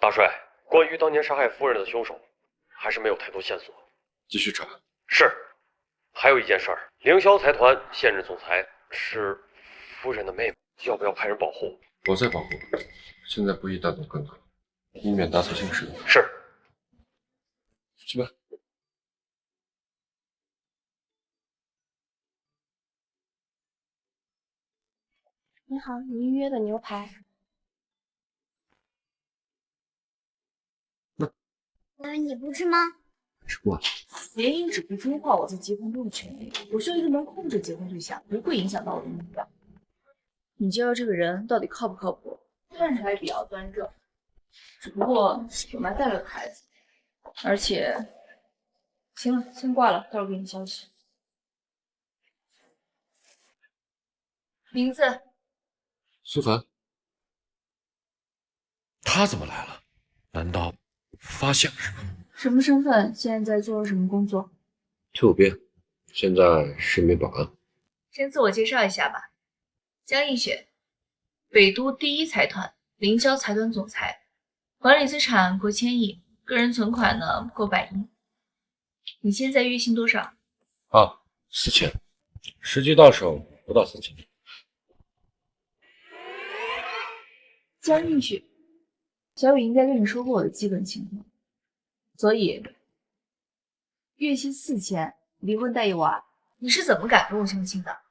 大帅，关于当年杀害夫人的凶手，还是没有太多线索。继续查。是。还有一件事儿，凌霄财团现任总裁是夫人的妹妹，要不要派人保护？我在保护，现在不宜单独跟他，以免大错心事。是。去吧。你好，您预约的牛排。你不吃吗？吃不完。联姻只不分化我在结婚中的权利，我需要一个能控制结婚对象，不会影响到我的目标。你介绍这个人到底靠不靠谱？看着还比较端正，只不过有埋带了个孩子，而且……行了，先挂了，待会儿给你消息。名字？苏凡。他怎么来了？难道发现了什么？什么身份？现在在做什么工作？退伍兵，现在是一名保安。先自我介绍一下吧。江映雪，北都第一财团凌霄财团总裁，管理资产过1000亿，个人存款呢不过100亿。你现在月薪多少？4000，实际到手不到4000。江映雪，小雨应该跟你说过我的基本情况，所以月薪4000，离婚带一娃，你是怎么敢跟我相亲的？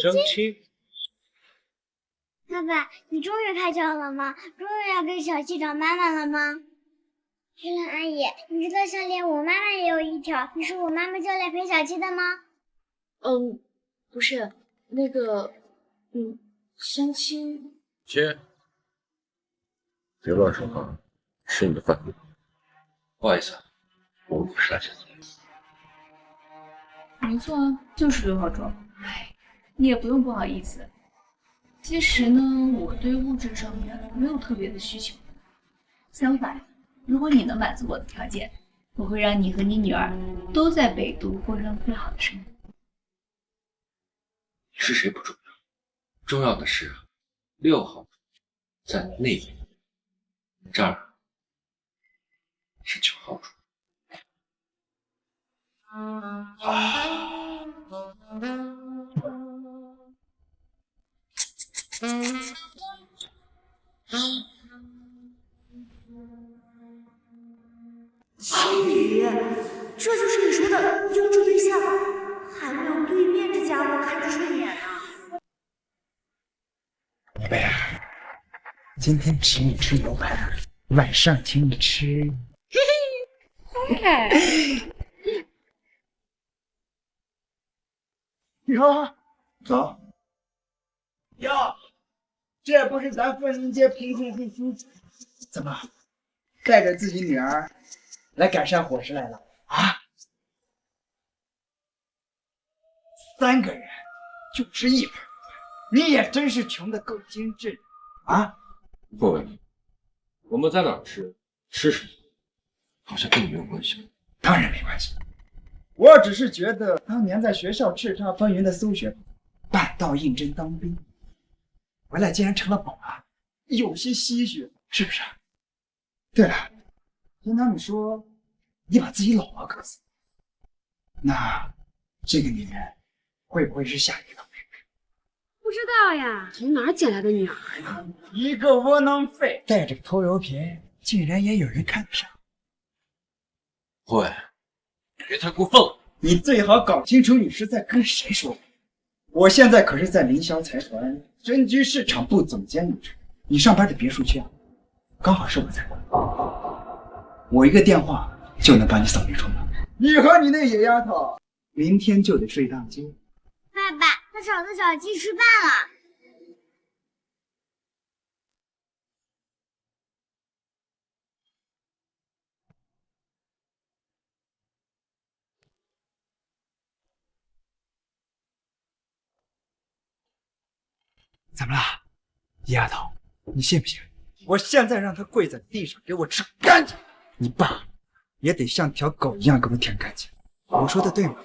相亲？爸爸，你终于开窍了吗？终于要跟小七找妈妈了吗？月亮阿姨，你知道项链我妈妈也有一条，你是我妈妈叫来陪小七的吗？不是，那个，相亲。姐，别乱说话，吃你的饭。不好意思，我不是来相亲。没错啊，就是6号庄。哎，你也不用不好意思。其实呢，我对物质上面没有特别的需求。相反，如果你能满足我的条件，我会让你和你女儿都在北都过上最好的生活。你是谁不重要，重要的是6号在那边，这儿是9号桌。青雨，这就是你说的优质对象，还没有对面这家伙看着顺眼呢。宝贝啊，今天请你吃牛排，晚上请你吃。哟，走。哟，这不是咱凤林街贫困户夫妇怎么带着自己女儿来改善伙食来了啊？3个人就吃1盘，你也真是穷的够精致啊！不问题，我们在哪儿吃，吃什么，好像跟你没有关系。当然没关系，我只是觉得当年在学校叱咤风云的苏学半道应征当兵，回来竟然成了保安，有些唏嘘，是不是？对了，听他们说你把自己老婆搞死，那这个女人会不会是下一个？不知道呀，从哪儿捡来的女儿呀？一个窝囊废，带着偷油瓶，竟然也有人看得上。会，别太过分了。你最好搞清楚你是在跟谁说。我现在可是在凌霄财团真居市场部总监呢，你上班的别墅区啊，刚好是我在管，我一个电话就能把你扫地出门。你和你那野丫头，明天就得睡大街。爸爸，他找的小七吃饭了。怎么了，野丫头？你信不信？我现在让她跪在地上给我吃干净，你爸也得像条狗一样给我舔干净。我说的对吗？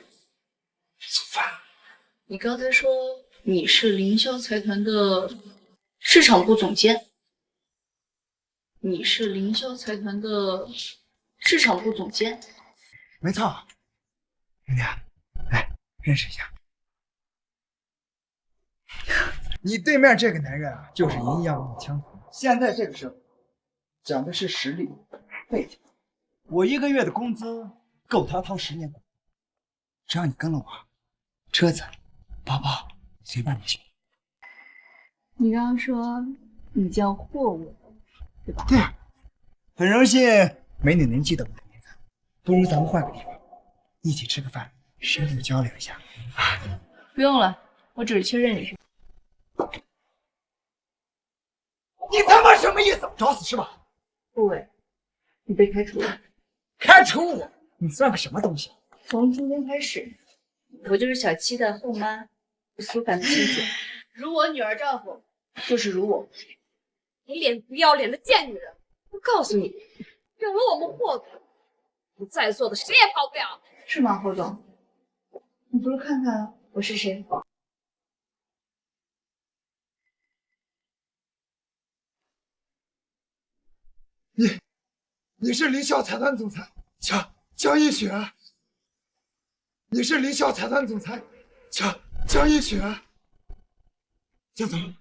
苏凡，你刚才说你是凌霄财团的市场部总监，你是凌霄财团的市场部总监？没错，兄弟，来认识一下。你对面这个男人啊，就是银样一枪。现在这个社会讲的是实力、背景。我1个月的工资够他掏10年。只要你跟了我，车子、包包随便你选。你刚刚说你叫霍文，对吧？对啊，很荣幸美女能记得我的名字。不如咱们换个地方，一起吃个饭，深入交流一下。不用了，我只是确认你是。你他妈什么意思？找死是吧？霍伟，你被开除了。开除我？你算个什么东西？从今天开始，我就是小七的后妈，苏凡的妻子，如我女儿丈夫，就是如我。你脸不要脸的贱女人！我告诉你，有了我们霍总，你在座的谁也跑不了。是吗，霍总？你不如看看我是谁。你是凌霄财团总裁江一雪。你是凌霄财团总裁江一雪。江总，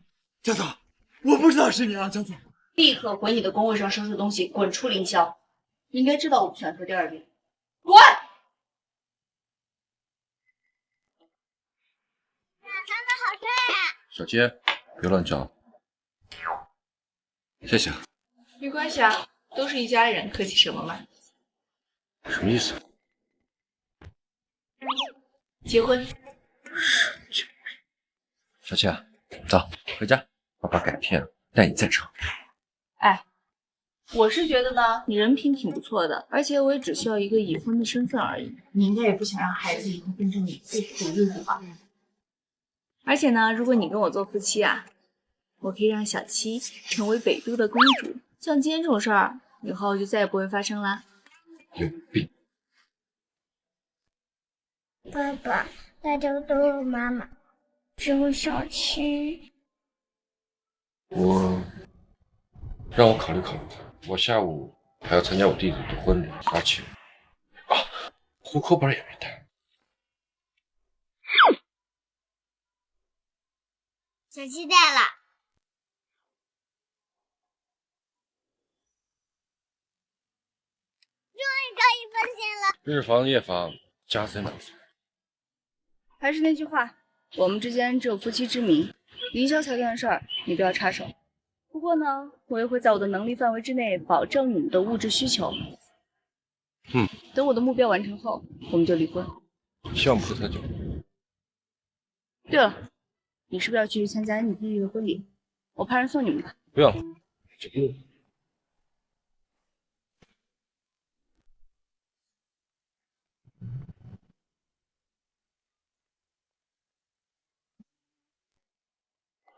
我不知道是你啊，江总。立刻回你的工位上收拾东西，滚出凌霄！你应该知道我不喜欢说第二遍。滚！小杰，别乱叫。谢谢。没关系啊，都是一家人，客气什么嘛？什么意思？结婚。小七啊，走，回家，爸爸改天带你再唱。哎，我是觉得呢，你人品挺不错的，而且我也只需要一个已婚的身份而已。你应该也不想让孩子以后跟着你过苦日子吧？而且呢，如果你跟我做夫妻啊，我可以让小七成为北都的公主。像今天这种事儿，以后就再也不会发生啦。有病！爸爸，大家都有妈妈，只有小七。让我考虑考虑。我下午还要参加我弟弟的婚礼，而且户口本也没带。小七带了。终于可以分享了。日防夜防，家贼满载。还是那句话，我们之间只有夫妻之名，凌霄财团的事儿你不要插手。不过呢，我也会在我的能力范围之内保证你们的物质需求。等我的目标完成后，我们就离婚。希望不会太久。对了，你是不是要去参加你弟弟的婚礼？我派人送你们吧。不用了，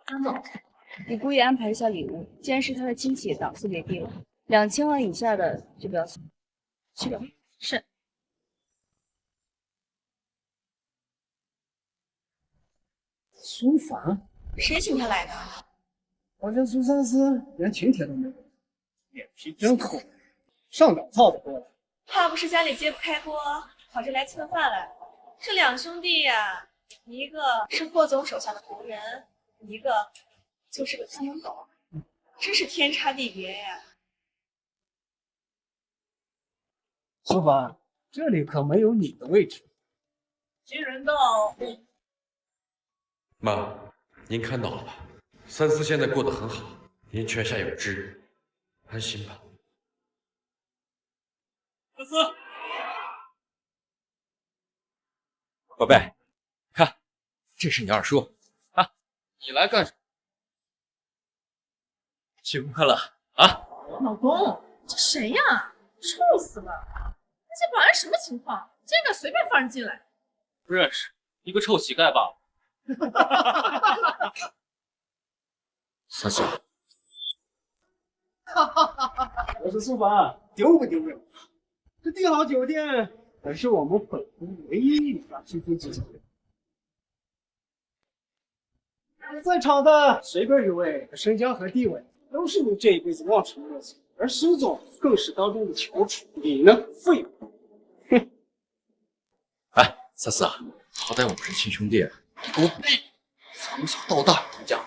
张总，你故意安排一下礼物，既然是他的亲戚，档次别低了，2000万以下的就不要送。去吧。是。苏凡，谁请他来的？好像苏三思连请帖都没有，脸皮真厚，上档操的多了。怕不是家里揭不开锅，跑这来蹭饭来了。这两兄弟呀，一个是霍总手下的仆人，一个就是个看门狗，真是天差地别呀。苏凡，这里可没有你的位置。军人到。妈，您看到了吧？三思现在过得很好，您泉下有知，安心吧。三思，宝贝，看，这是你二叔啊，你来干什么？新婚快乐啊！老公，这谁呀？臭死了！那些保安什么情况？竟然敢随便放人进来？不认识，一个臭乞丐罢了。三思，我说苏凡，丢不丢人？这帝豪酒店可是我们本都唯一一家新飞机酒店，在场的随便一位，身家和地位都是你这一辈子望尘莫及。而苏总更是当中的翘楚。你呢，废物！哼！哎，思思，好歹我们是亲兄弟，你给我闭嘴！从小到大人家，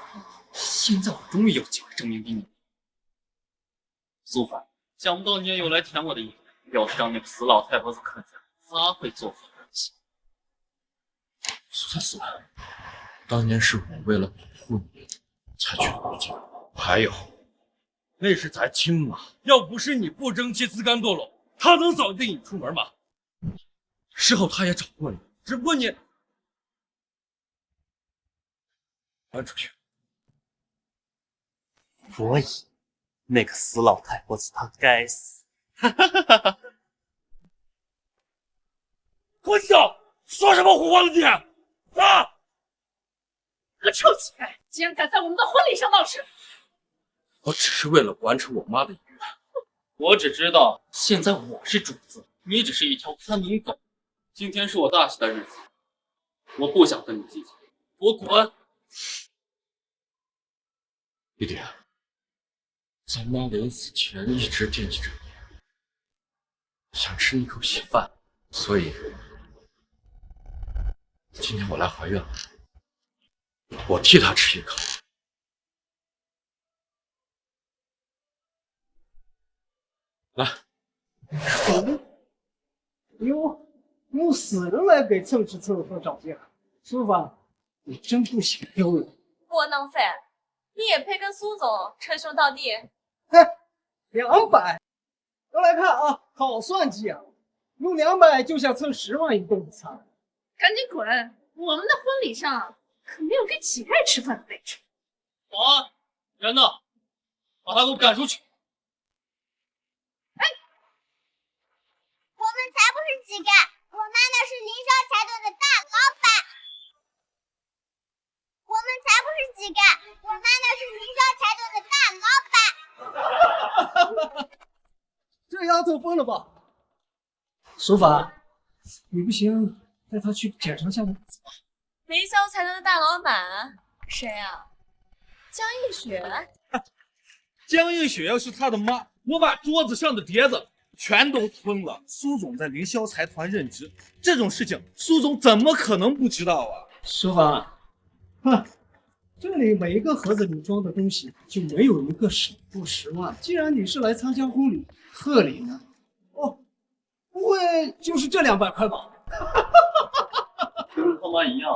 现在我终于有机会证明给你。苏凡，想不到你也有来舔我的意。要是让那个死老太婆子看见，咋会作何感想？思思，当年是我为了保护你才去的北京，还有，那是咱亲妈，要不是你不争气自甘堕落，她能早定你出门吗？事后她也找过你，只不过你搬出去。所以，那个死老太婆子她该死。混账！说什么胡话呢你？啊！个臭乞丐，竟然敢在我们的婚礼上闹事！我只是为了完成我妈的遗愿。我只知道，现在我是主子，你只是一条看门狗。今天是我大喜的日子，我不想跟你计较，给我滚！弟弟，咱妈临死前一直惦记着你，想吃你口稀饭，所以今天我来怀孕了，我替她吃一口。来，用死人来给蹭吃蹭喝找借口，苏凡，你真不嫌丢人。窝囊废，你也配跟苏总称兄道弟？嘿，200，都来看啊，好算计啊！用200就想蹭10万一顿餐，赶紧滚！我们的婚礼上可没有给乞丐吃饭的位置。保安，人呢？把他给我赶出去！我们才不是乞丐，我妈那是凌霄财团的大老板。我们才不是乞丐，我妈那是凌霄财团的大老板。这丫头疯了吧？苏凡，你不行，带她去检查下吧。凌霄财团的大老板谁啊？江映雪。江映雪要是他的妈，我把桌子上的碟子全都吞了。苏总在凌霄财团任职，这种事情苏总怎么可能不知道啊？苏凡，哼，这里每一个盒子里装的东西就没有一个少过10万。既然你是来参加婚礼，贺礼呢？哦，不会就是这200块吧？跟他妈一样。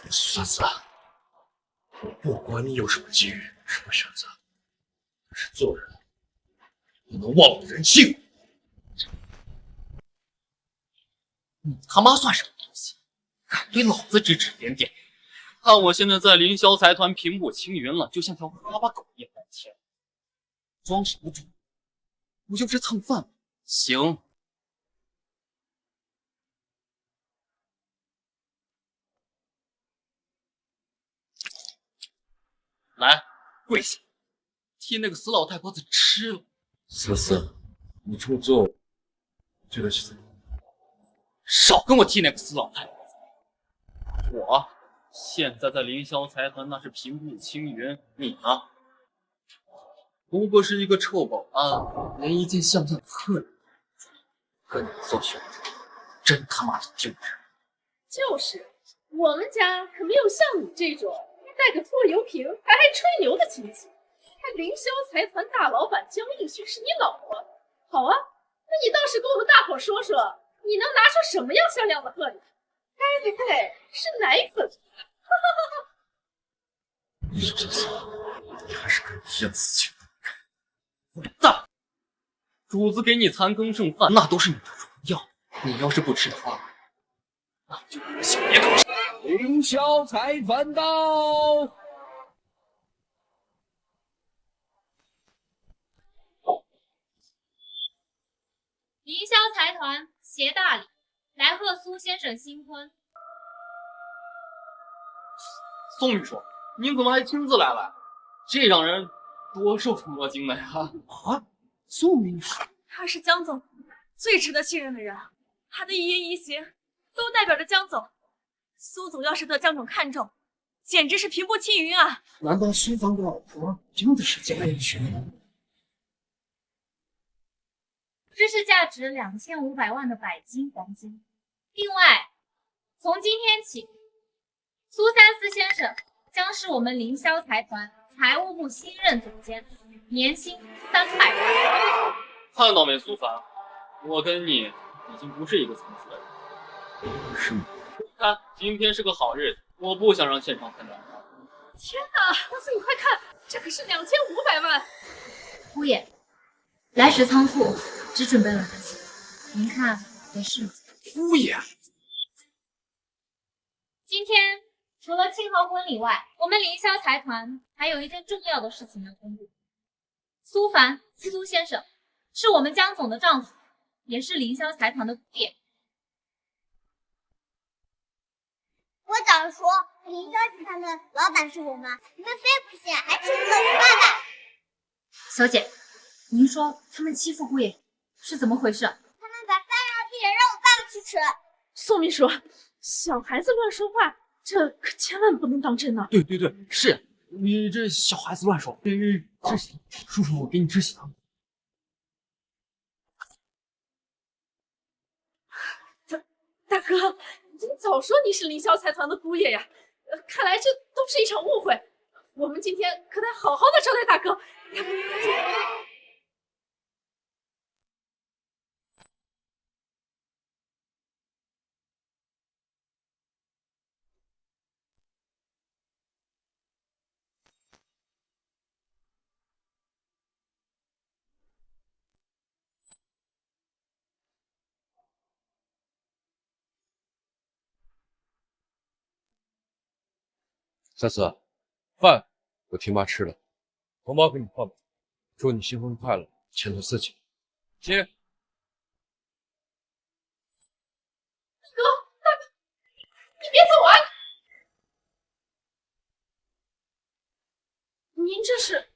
孙子，不管你有什么机遇，什么选择，但是做人不能忘了人性。你他妈算什么东西？敢对老子指指点点？看我现在在凌霄财团平步青云了，就像条哈巴狗一样的天。装什么装？不就是蹭饭吗？行。来，跪下，替那个死老太婆子吃了。思思，你这么做，对得起自己。少跟我提那个死老太婆子！我现在在凌霄财团那是平步青云，你呢？不过是一个臭保安，连一件像样的贺礼，跟你做兄弟，真他妈的丢人！就是，我们家可没有像你这种带个拖油瓶还吹牛的亲戚。看凌霄财团大老板江映雪是你老婆，好啊，那你倒是跟我们大伙说说，你能拿出什么样像样的贺礼？该不会是奶粉？思思，你还是跟你一样死情。混蛋！主子给你残羹剩饭，那都是你的荣耀。你要是不吃的话，那就给我小野狗！凌霄财团到！凌霄财团携大礼，来贺苏先生新婚。宋秘书，您怎么还亲自来了？这让人多受宠若惊的呀！啊，宋秘书，他是江总最值得信任的人，他的一言一行都代表着江总。苏总要是得江总看中，简直是平步青云啊！难道苏芳的老婆真的是江映雪？这是价值2500万的白金黄金。另外，从今天起，苏三思先生将是我们凌霄财团财务部新任总监，年薪300万。看到没，苏凡，我跟你已经不是一个层次的人。是吗？看，今天是个好日子，我不想让现场看到。天哪，大师你快看，这可是2500万！姑爷，来时仓促，只准备了这些，您看合适吗？姑爷，今天除了庆贺婚礼外，我们凌霄财团还有一件重要的事情要公布。苏凡，苏先生是我们江总的丈夫，也是凌霄财团的姑爷。我早说凌霄集团的老板是我妈，你们非不信，还欺负了我爸爸。小姐，您说他们欺负姑爷是怎么回事？他们把饭让地人，让我爸爸去吃。宋秘书，小孩子乱说话，这可千万不能当真呐！对，是你这小孩子乱说。知喜，叔叔，我给你知喜糖。大哥，你早说你是凌霄财团的姑爷呀！看来这都是一场误会。我们今天可得好好的招待大哥。大哥，三思，饭我替妈吃了，红包给你放吧，祝你新婚快乐，前途似锦。接。大哥，你别走啊！您这是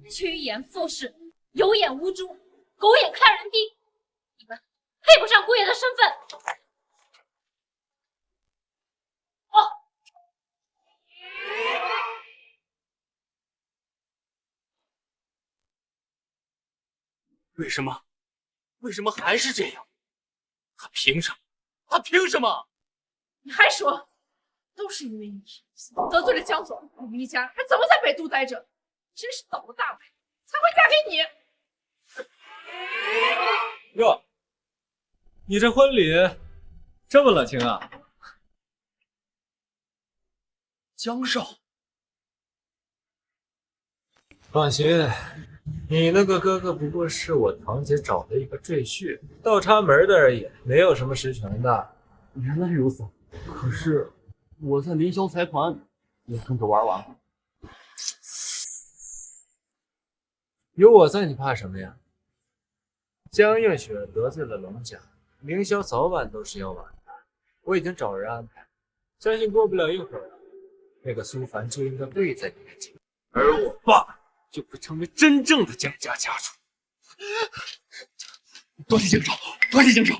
趋炎附势，有眼无珠，狗眼看人低，你们配不上姑爷的身份。为什么还是这样？他凭什么？他凭什么？你还说，都是因为你得罪了江总，我们一家还怎么在北都待着？真是倒了大霉，才会嫁给你。哟，你这婚礼这么冷清啊？江少，放心，你那个哥哥不过是我堂姐找的一个赘婿，倒插门的而已，没有什么实权的。原来如此，可是我在凌霄财团也跟着玩完了。有我在，你怕什么呀？江映雪得罪了龙家，凌霄早晚都是要完的。我已经找人安排，相信过不了一会儿，那个苏凡就应该跪在你面前，而我爸就会成为真正的江家家主。多谢江少，多谢江少。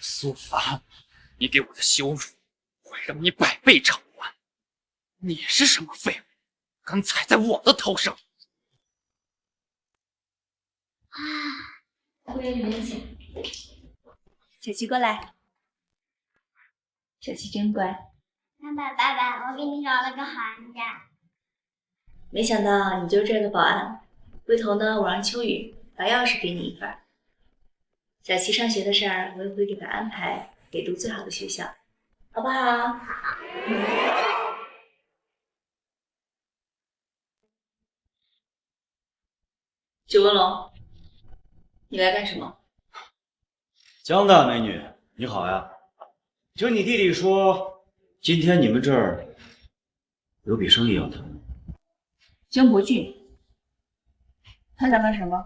苏凡，你给我的羞辱会让你100倍偿还。你是什么废物，敢踩在我的头上？姑爷，你们请。小七过来。小七真乖。爸爸，我给你找了个好人家。没想到你就是这儿的保安。回头呢，我让秋雨把钥匙给你一份。小七上学的事儿，我也会给他安排，给读最好的学校，好不好？好。九文龙，你来干什么？江大美女，你好呀！听你弟弟说，今天你们这儿有笔生意要谈。江伯俊，他想干什么？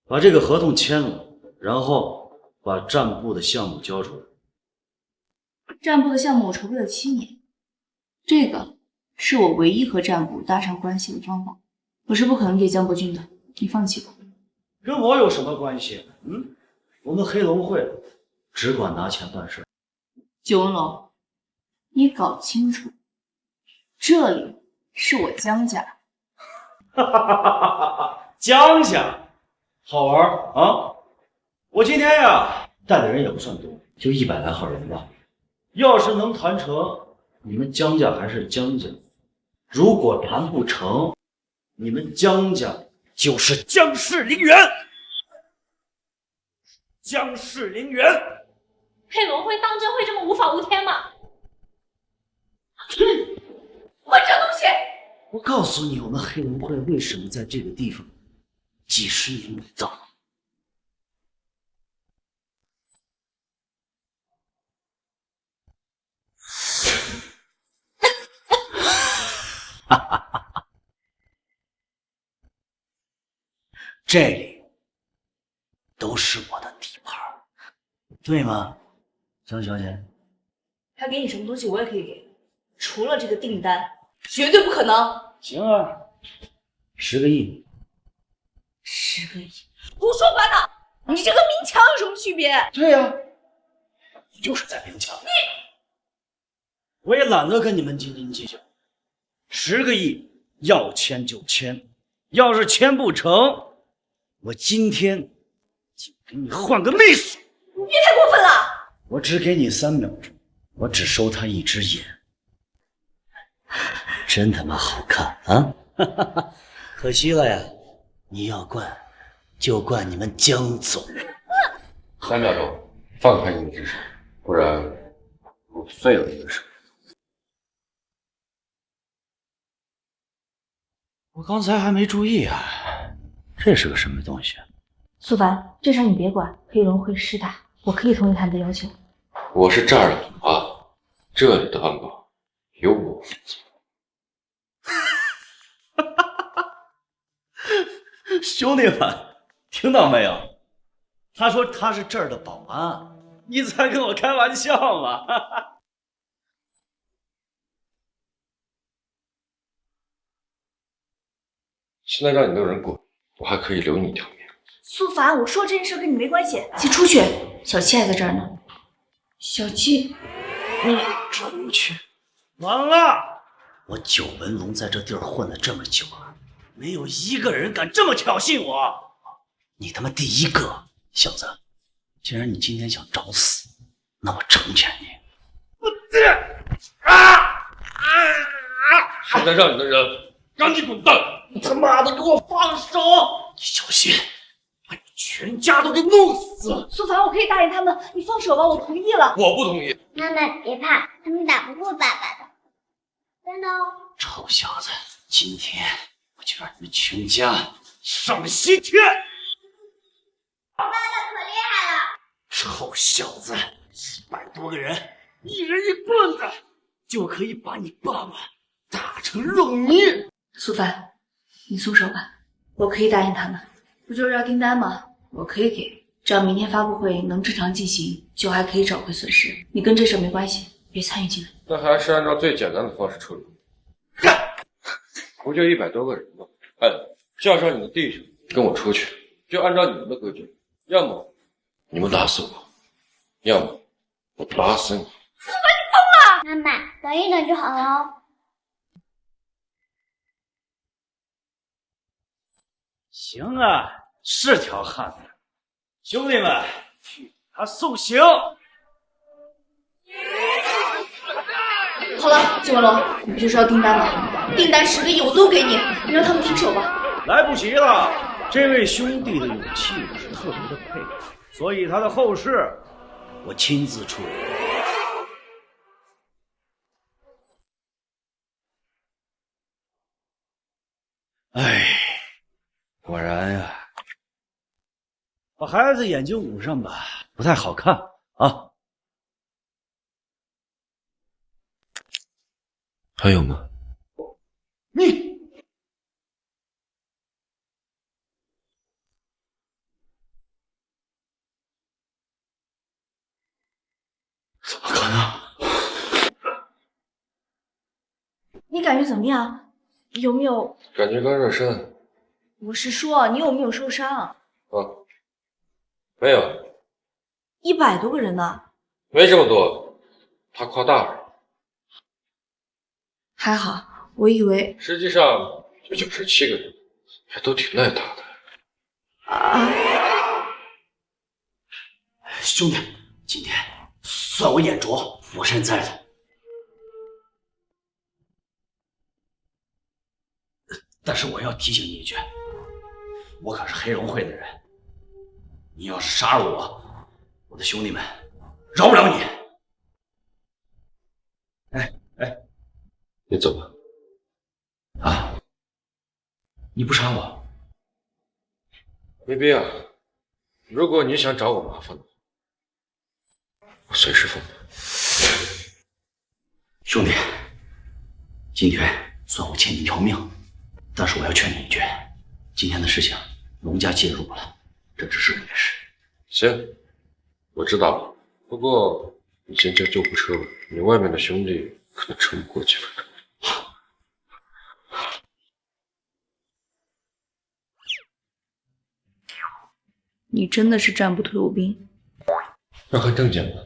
把这个合同签了，然后把战部的项目交出来。战部的项目我筹备了7年，这个是我唯一和战部搭上关系的方法，我是不可能给江伯俊的，你放弃吧。跟我有什么关系？我们黑龙会只管拿钱办事。九纹龙，你搞清楚，这里是我江家。哈哈哈哈哈！江家，好玩啊！我今天呀带的人也不算多，就100来号人吧。要是能谈成，你们江家还是江家；如果谈不成，你们江家就是江氏陵园。江氏陵园。黑龙会当真会这么无法无天吗？混账东西！我告诉你，我们黑龙会为什么在这个地方几十年不到。哈哈哈哈！这里都是我的地盘，对吗，江小姐？他给你什么东西，我也可以给，除了这个订单，绝对不可能。行啊，10个亿。10个亿？胡说八道！你这跟明抢有什么区别？对呀，就是在明抢。我也懒得跟你们斤斤计较，10个亿要签就签，要是签不成，我今天就给你换个妹数。你别太过分了！我只给你3秒钟，我只收他1只眼，真他妈好看啊！可惜了呀，你要惯就惯你们江总。3秒钟，放开你的智商，不然我废了你的手。我刚才还没注意啊，这是个什么东西啊？苏凡，这事儿你别管，黑龙会师大，我可以同意他们的要求。我是这儿的老大，这里的安保由我负责。兄弟们，听到没有？他说他是这儿的保安，你在跟我开玩笑吗？现在让你的人滚，我还可以留你一条命。苏凡，我说这件事跟你没关系，请出去。小七还在这儿呢。小七，你出去！完了！我九纹龙在这地儿混了这么久了，没有一个人敢这么挑衅我。你他妈第一个，小子！既然你今天想找死，那我成全你。现在让你的人赶紧滚蛋！你他妈的给我放手！你小心，把你全家都给弄死！苏凡，我可以答应他们，你放手吧，我同意了。我不同意。妈妈别怕，他们打不过爸爸的。真的哦。臭小子，今天我就让你们全家上西天！爸爸可厉害了！臭小子，100多个人，一人一棍子，就可以把你爸爸打成肉泥。苏凡，你松手吧，我可以答应他们。不就是要订单吗？我可以给，只要明天发布会能正常进行，就还可以找回损失。你跟这事没关系，别参与进来。那还是按照最简单的方式处理。不就100多个人吗？哎，叫上你的弟兄跟我出去，就按照你们的规矩，要么你们打死我，要么我打死你。苏凡，你疯了！妈妈，等一等就好了哦。行啊，是条汉子。兄弟们，替他送行。好了，九纹龙，你不就是要订单吗？订单10个亿我都给你，你让他们停手吧。来不及了，这位兄弟的勇气我是特别的佩服，所以他的后事我亲自处理。哎，果然呀，把孩子眼睛捂上吧，不太好看啊。还有吗？你怎么可能？你感觉怎么样？有没有？感觉刚热身。我是说，你有没有受伤？啊，没有。 100多个人呢。没这么多，他夸大了。还好，我以为实际上就97个人，还都挺耐打的。兄弟，今天算我眼拙，福山在了。但是我要提醒你一句，我可是黑龙会的人，你要是杀了我，我的兄弟们饶不了你。你走吧。啊？你不杀我？没必要。如果你想找我麻烦的话，我随时奉陪。兄弟，今天算我欠你一条命，但是我要劝你一句，今天的事情龙家介入了，这只是你的事。行，我知道了。不过你先叫救护车吧，你外面的兄弟可能撑不过几分钟。你真的是战部退伍兵？要看证件吗？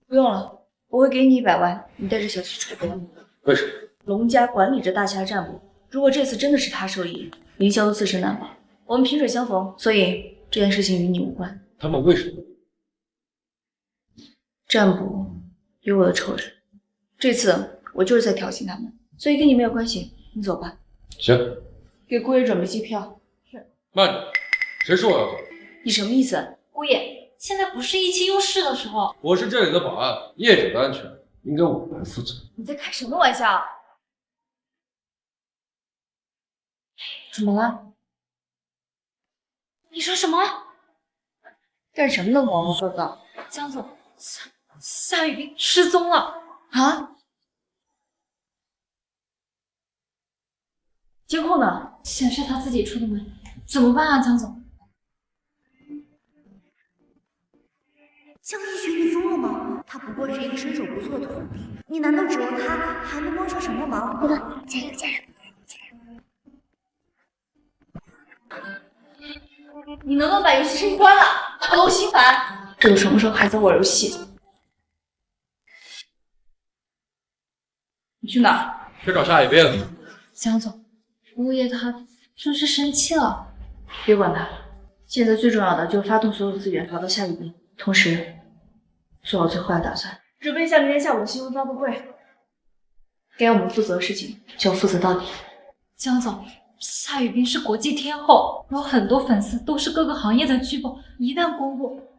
不用了，我会给你100万，你带着小七出国。为什么？龙家管理着大侠战部，如果这次真的是他受益，凌霄都自身难保。我们萍水相逢，所以这件事情与你无关。他们为什么？战部有我的仇人，这次我就是在挑衅他们，所以跟你没有关系。你走吧。行。给姑爷准备机票。是。慢着，谁说我要走？你什么意思？姑爷，现在不是意气用事的时候。我是这里的保安，业者的安全应该我来负责。你在开什么玩笑？怎么了？你说什么？干什么呢，毛毛哥哥？江总，夏雨冰失踪了啊！监控呢？显示他自己出的门，怎么办啊，江总？江一雪，你疯了吗？他不过是一个身手不错的徒弟，你难道指望他还能帮上什么忙？哥哥，加油加油！你能不能把游戏声音关了？好了，我心烦。这都什么时候还在玩游戏？你去哪儿？去找夏雨冰。江总，姑爷他真是生气了。别管他，现在最重要的就是发动所有资源找到夏雨冰，同时做好最坏的打算，准备一下明天下午的新闻发布会。该我们负责的事情就要负责到底。江总，夏雨冰是国际天后，有很多粉丝，都是各个行业的巨擘。一旦公布，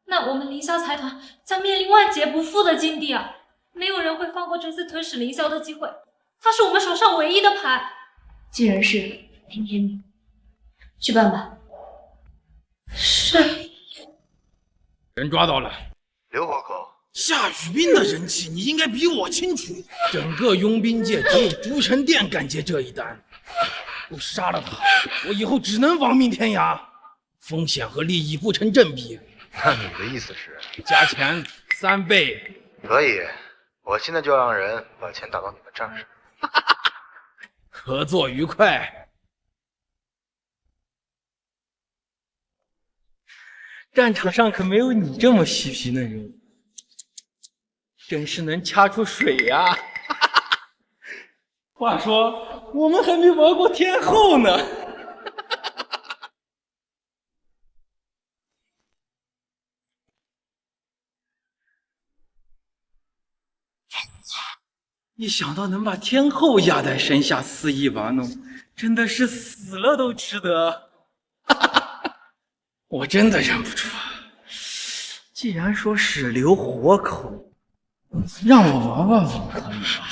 那我们凌霄财团将面临万劫不复的境地啊！没有人会放过这次吞噬凌霄的机会，它是我们手上唯一的牌。尽人事，听天命，去办吧。是。人抓到了。刘火口，夏雨冰的人气你应该比我清楚，整个佣兵界只有竹神殿敢接这一单。我杀了他，我以后只能亡命天涯，风险和利益不成正比。那你的意思是加钱3倍？可以，我现在就让人把钱打到你们账上。合作愉快。战场上可没有你这么细皮嫩肉，真是能掐出水呀！话说，我们还没玩过天后呢。一想到能把天后压在身下肆意玩弄，真的是死了都值得。我真的忍不住，既然说是留活口，让我玩玩总可以吧？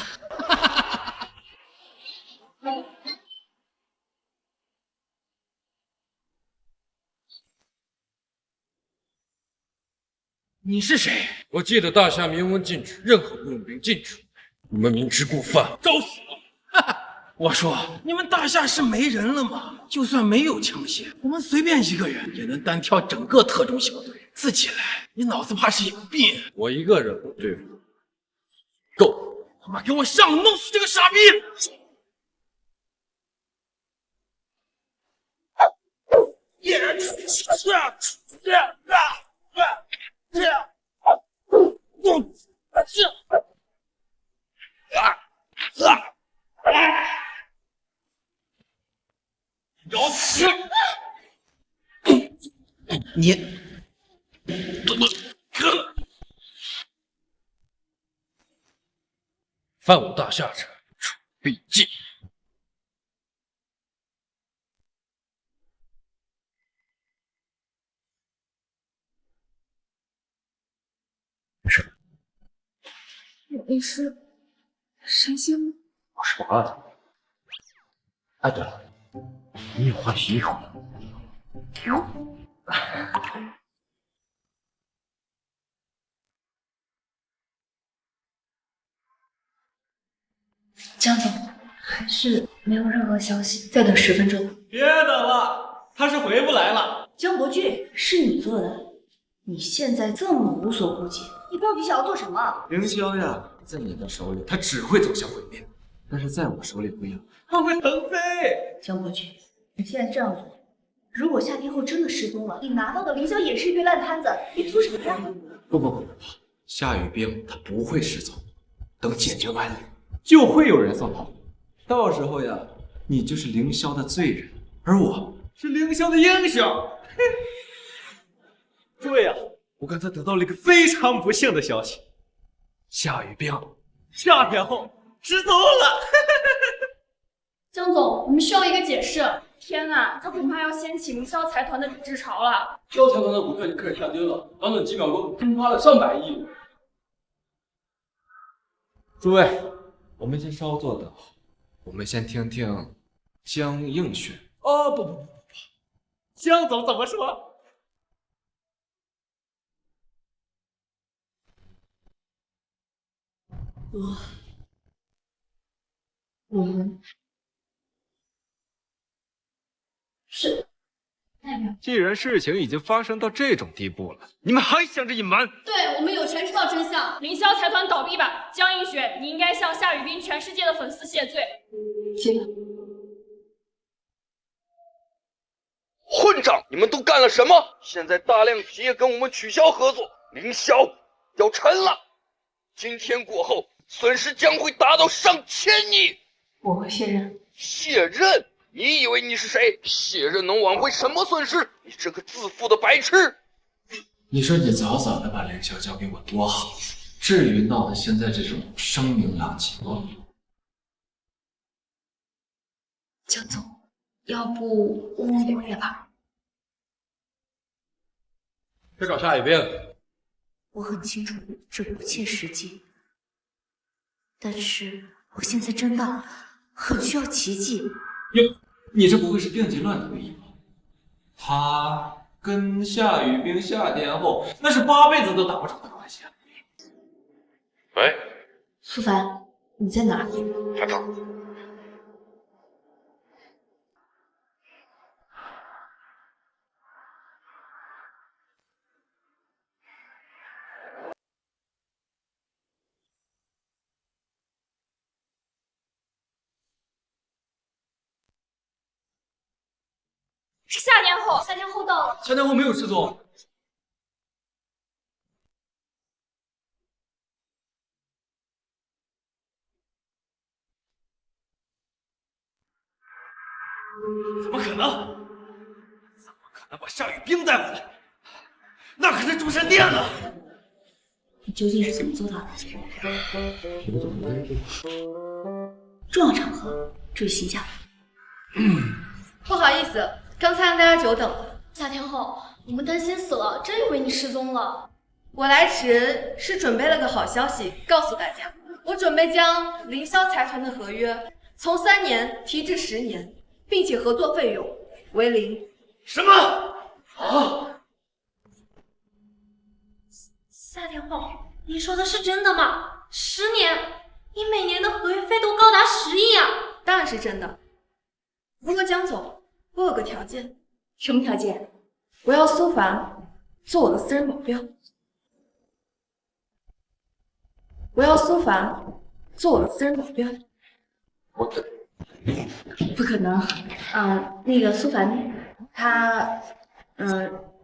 你是谁？我记得大夏明文禁止任何雇佣兵进出，你们明知故犯，找死！我说，你们大夏是没人了吗？就算没有枪械，我们随便一个人也能单挑整个特种小队。自己来，你脑子怕是有病！我一个人不对付，够！他妈给我上，弄死这个傻逼！你，犯我大厦者，处必尽。你是神仙吗？我是保安的。哎，对了，你有换洗衣服吗？江总，还是没有任何消息，再等10分钟。别等了，他是回不来了。江伯俊，是你做的，你现在这么无所顾忌，你到底想要做什么？凌霄呀，在你的手里，他只会走向毁灭；但是在我手里不一样，他会腾飞。江伯俊，你现在这样做，如果夏天后真的失踪了，你拿到的凌霄也是一堆烂摊子，你图什么呀？不，夏雨冰他不会失踪，等解决完了，就会有人送他。到时候呀，你就是凌霄的罪人，而我是凌霄的英雄。诸位啊，我刚才得到了一个非常不幸的消息，夏雨冰夏天后失踪了。江总，我们需要一个解释。天哪，他恐怕要掀起凌霄财团的抵制潮了。凌霄财团的股票已经开始下跌了，短短几秒钟蒸发了上百亿。诸位，我们先稍作等候，我们先听听江映雪。哦，不，江总怎么说？我们是代表。既然事情已经发生到这种地步了，你们还想着隐瞒？对，我们有权知道真相。凌霄财团倒闭吧，江映雪，你应该向夏雨冰全世界的粉丝谢罪。谢了。混账！你们都干了什么？现在大量企业跟我们取消合作，凌霄要沉了。今天过后，损失将会达到上千亿。我会卸任。卸任？你以为你是谁？卸任能挽回什么损失？你这个自负的白痴！你说你早早的把凌霄交给我多好，至于闹得现在这种声名狼藉吗？江总，要不我们留下吧？去找夏雨冰。我很清楚这不切实际，但是我现在真的很需要奇迹。哟，你这不会是病急乱投医吧？他跟夏雨冰夏天后那是8辈子都打不成的关系啊！喂，苏凡，你在哪？海涛。是夏天后，夏天后到了。夏天后没有失踪。怎么可能？怎么可能把夏雨冰带回来？那可是诸神殿呢！你究竟是怎么做到的？重要场合注意形象。不好意思，刚才让大家久等了。夏天后，我们担心死了，真以为你失踪了。我来迟人是准备了个好消息告诉大家，我准备将凌霄财团的合约从3年提至10年，并且合作费用为0。什么？啊！夏天后，你说的是真的吗？10年，你每年的合约费都高达10亿啊！当然是真的。不过江总，我有个条件。什么条件？我要苏凡做我的私人保镖。我要苏凡做我的私人保镖。不可能。那个苏凡，他，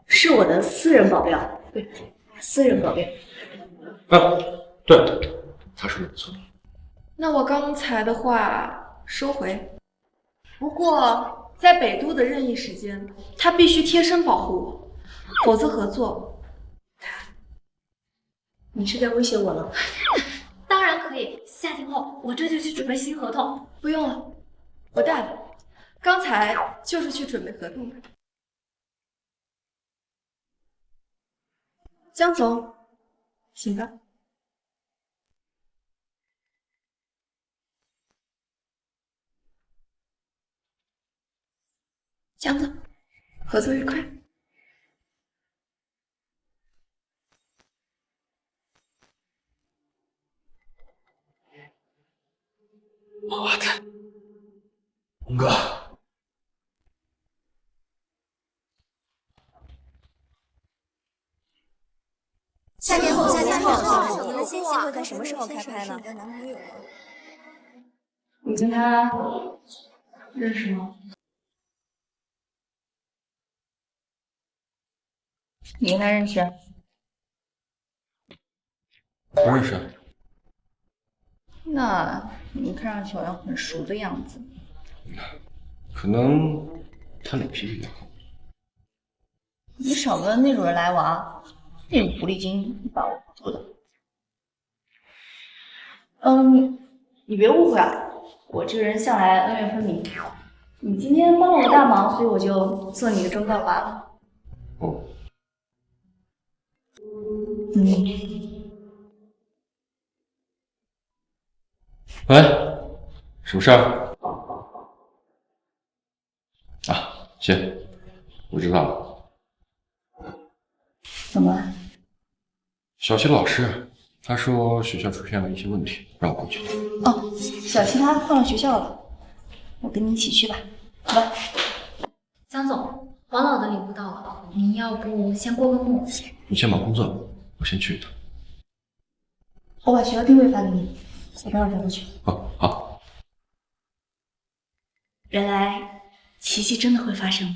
是我的私人保镖。对，私人保镖。对，他说的没错。那我刚才的话收回。不过在北都的任意时间，他必须贴身保护我，否则合作。你是在威胁我了？当然可以，夏天后我这就去准备新合同。不用了，我带了。刚才就是去准备合同的。江总，请吧。江总，合作愉快。我的，龙哥，夏天后，我们的新戏会在什么时候开拍呢？你跟他认识吗？你跟他认识？不认识。那你看上去好像很熟的样子。可能他脸皮比较厚。你少跟那种人来往，那种狐狸精你把握不住的。你别误会啊，我这个人向来恩怨分明。你今天帮了我个大忙，所以我就做你一个忠告罢了。哦。喂，什么事儿？啊，行，我知道了。怎么了？小齐老师，他说学校出现了一些问题，让我过去。哦，小齐他换了学校了，我跟你一起去吧，好吧？江总，王老的礼物到了，您要不先过个目？你先忙工作，我先去一趟。我把学校定位发给你，我待会儿再过去。哦，好。原来奇迹真的会发生。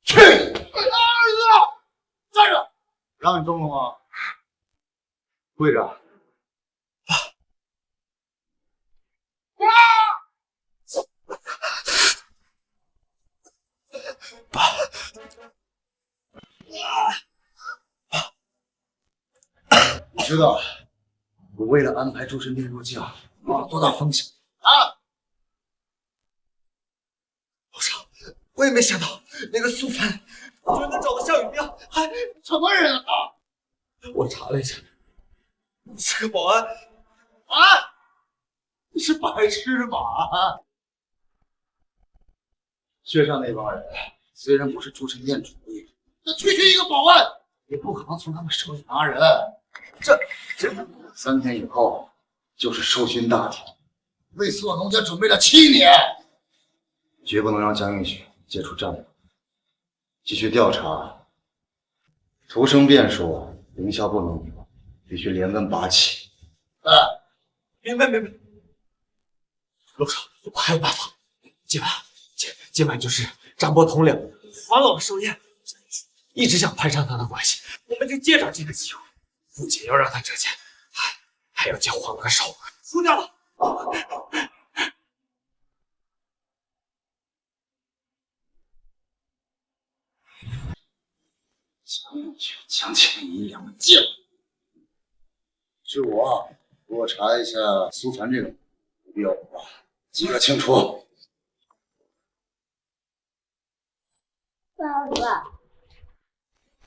去！站着！让你动了吗？跪着。我知道，我为了安排周神殿入教，冒了多大风险啊！老少，我也没想到那个苏凡居然能找到项羽兵，还什么人啊？我查了一下，你是个保安啊！你是白痴吗？薛上那帮人虽然不是诸神殿主力，但区区一个保安，也不可能从他们手里拿人。这3天以后就是授勋大典，为所有农家准备了7年，绝不能让江映雪接触战斗。继续调查，徒生便说凌霄不能留，必须连根拔起。明白。陆少，我还有办法。今晚就是张伯统领黄老的寿宴，一直想攀上他的关系，我们就借着这个机会，不仅要让他折钱，还要将黄老的手除掉了。江青一两个贱，是我，给我查一下苏凡这个，不必要我吧？记个清楚。爸爸，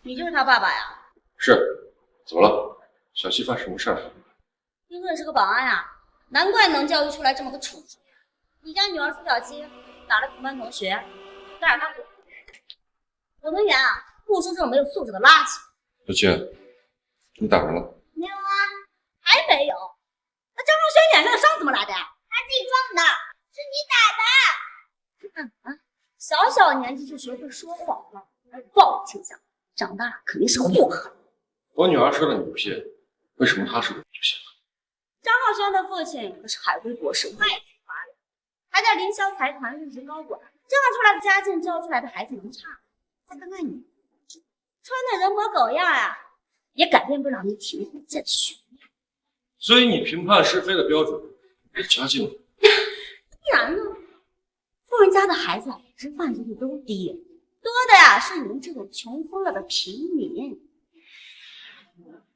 你就是他爸爸呀？是，怎么了？小七犯什么事儿？听说你是个保安呀，难怪能教育出来这么个蠢猪。你家女儿苏小七打了同班同学，带着他滚。我们园啊，不收这种没有素质的垃圾。小七，你打人了？没有啊，还没有。那张若瑄脸上的伤怎么来的呀？他自己撞的，是你打的。小小年纪就学会说谎了，暴力倾向，长大肯定是个祸害。我女儿说的你不信，为什么她说的你就信了？张若瑄的父亲可是海归博士，外资华人，还在凌霄财团任职高管，这样出来的家境，教出来的孩子能差？再看看你，穿的人模狗样呀，也改变不了你体内的剑血。所以你评判是非的标准也加进了。当然了，富人家的孩子本身犯罪率都低，多的呀是你们这种穷疯了的平民。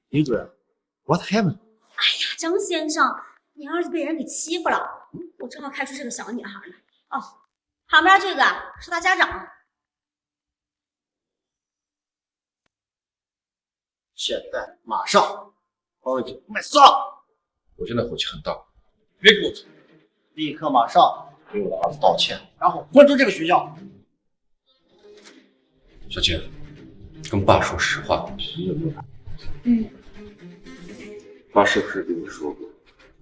林主任 ，What happened？ 哎呀，张先生，你儿子被人给欺负了，我正好开除这个小女孩呢。哦，旁边这个是他家长。现在马上报警卖丧！我现在火气很大，别给我走！立刻马上给我的儿子道歉，然后滚出这个学校！小青，跟爸说实话。嗯。爸是不是跟你说过，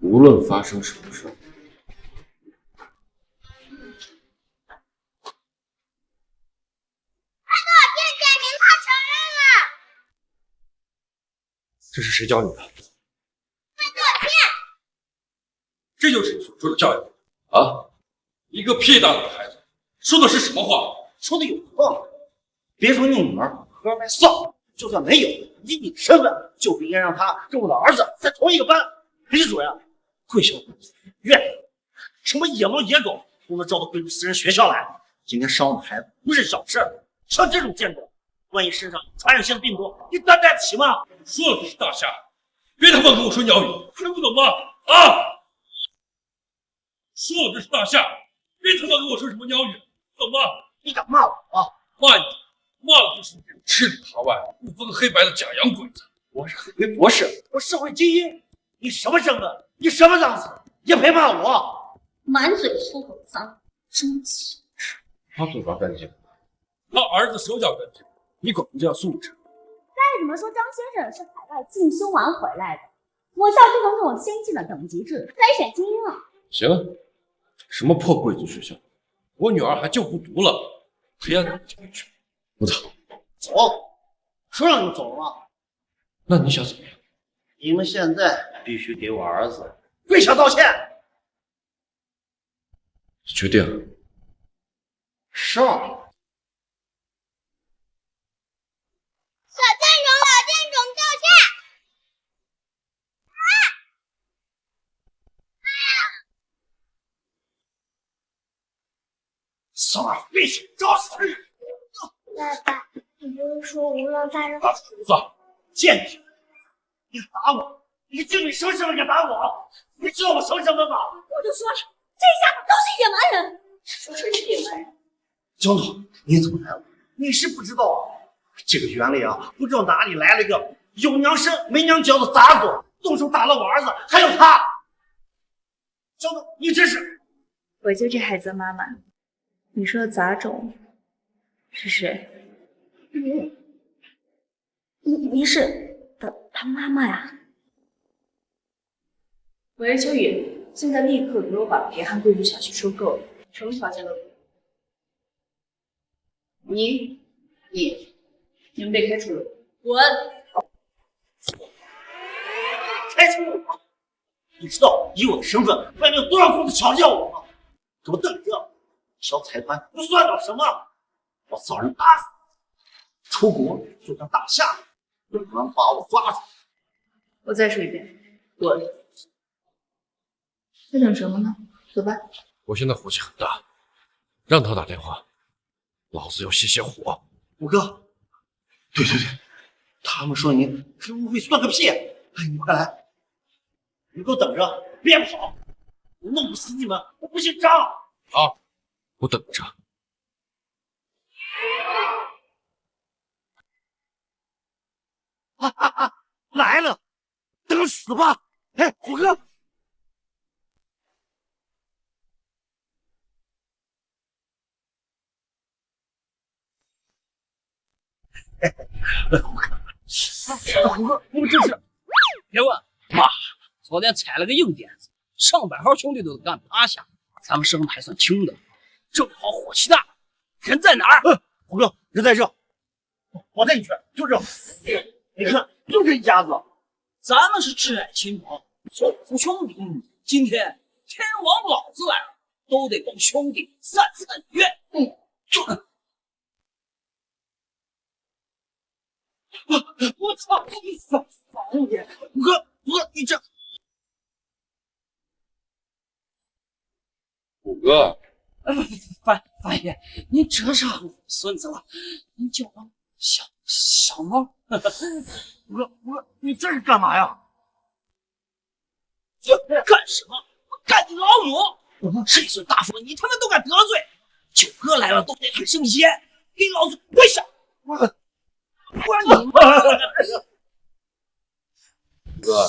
无论发生什么事，这是谁教你的？这就是你所说的教育啊！一个屁大的孩子，说的是什么话？说的有错。别说你女儿喝卖丧，就算没有，以你的身份，就不应该让她跟我的儿子在同一个班。李主任，贵校院什么野猫野狗都能招到贵族私人学校来。今天伤了孩子不是小事，像这种贱种，万一身上有传染性病毒，你担待得起吗？说的就是大虾，别他妈跟我说鸟语，听不懂吗？啊！说的这是大虾，别他妈跟我说什么鸟语，懂吗？你敢骂我啊？骂你，骂的就是你这种吃里扒外、不分黑白的假洋鬼子。我是海归博士，我社会精英，你什么身份？你什么档次？也配骂我？满嘴粗口脏，真素质！他嘴巴干净，他儿子手脚干净，你管不叫素质？再怎么说，张先生是海外进修完回来的，我校就能这种先进的等级制筛选精英啊！行了，什么破贵族学校，我女儿还就不读了，培养你进去。不走，走，说让你们走了吗？那你想怎么样？你们现在必须给我儿子跪下道歉。你决定了？上。小店长，老店长道歉。丧儿必须找死！爸爸，你不是说无论发生……大厨子，贱人！你打我！你究竟什么身份敢打我？你知道我什么身份吗？我就说了，这一家都是野蛮人。说谁是野蛮人？江总，你怎么来了？你是不知道，这个园里啊，不知道哪里来了一个有娘生没娘教的杂种，动手打了我儿子，还有他。江总，你这是……我就这孩子的妈妈。你说的杂种是谁？你是他妈妈呀？喂，秋雨，现在立刻给我把别汉贵族小区收购了，什么条件都可以。你们被开除了，滚！开除我！你知道以我的身份，外面有多少公子瞧见我吗？给我等着！小财团不算到什么，我找人打死！出国就当大夏，有人把我抓住！我再说一遍，滚！在等什么呢？走吧。我现在火气很大，让他打电话，老子要泄泄火。五哥，对，他们说你是误会，算个屁！哎，你快来，你给我等着，别跑！我弄不死你们，我不姓张！好，我等着。来了，等死吧！哎，虎哥。虎哥，你们这是？别问，妈，昨天踩了个硬点子，上百号兄弟都干趴下，咱们生的还算轻的，正好火气大。人在哪儿？虎哥，人在这，我带你去，就这。你看，就这一家子，咱们是挚爱亲朋，祖父兄弟。今天天王老子来了，都得帮兄弟散散怨。我操！烦也！虎哥，你这……虎哥，范爷，您这是唬孙子了？您叫我小猫？虎哥，你这是干嘛呀？干什么？我干你老母！这孙大佛，你他妈都敢得罪！九哥来了都得喊声爷，给老子跪下！我你妈！哥，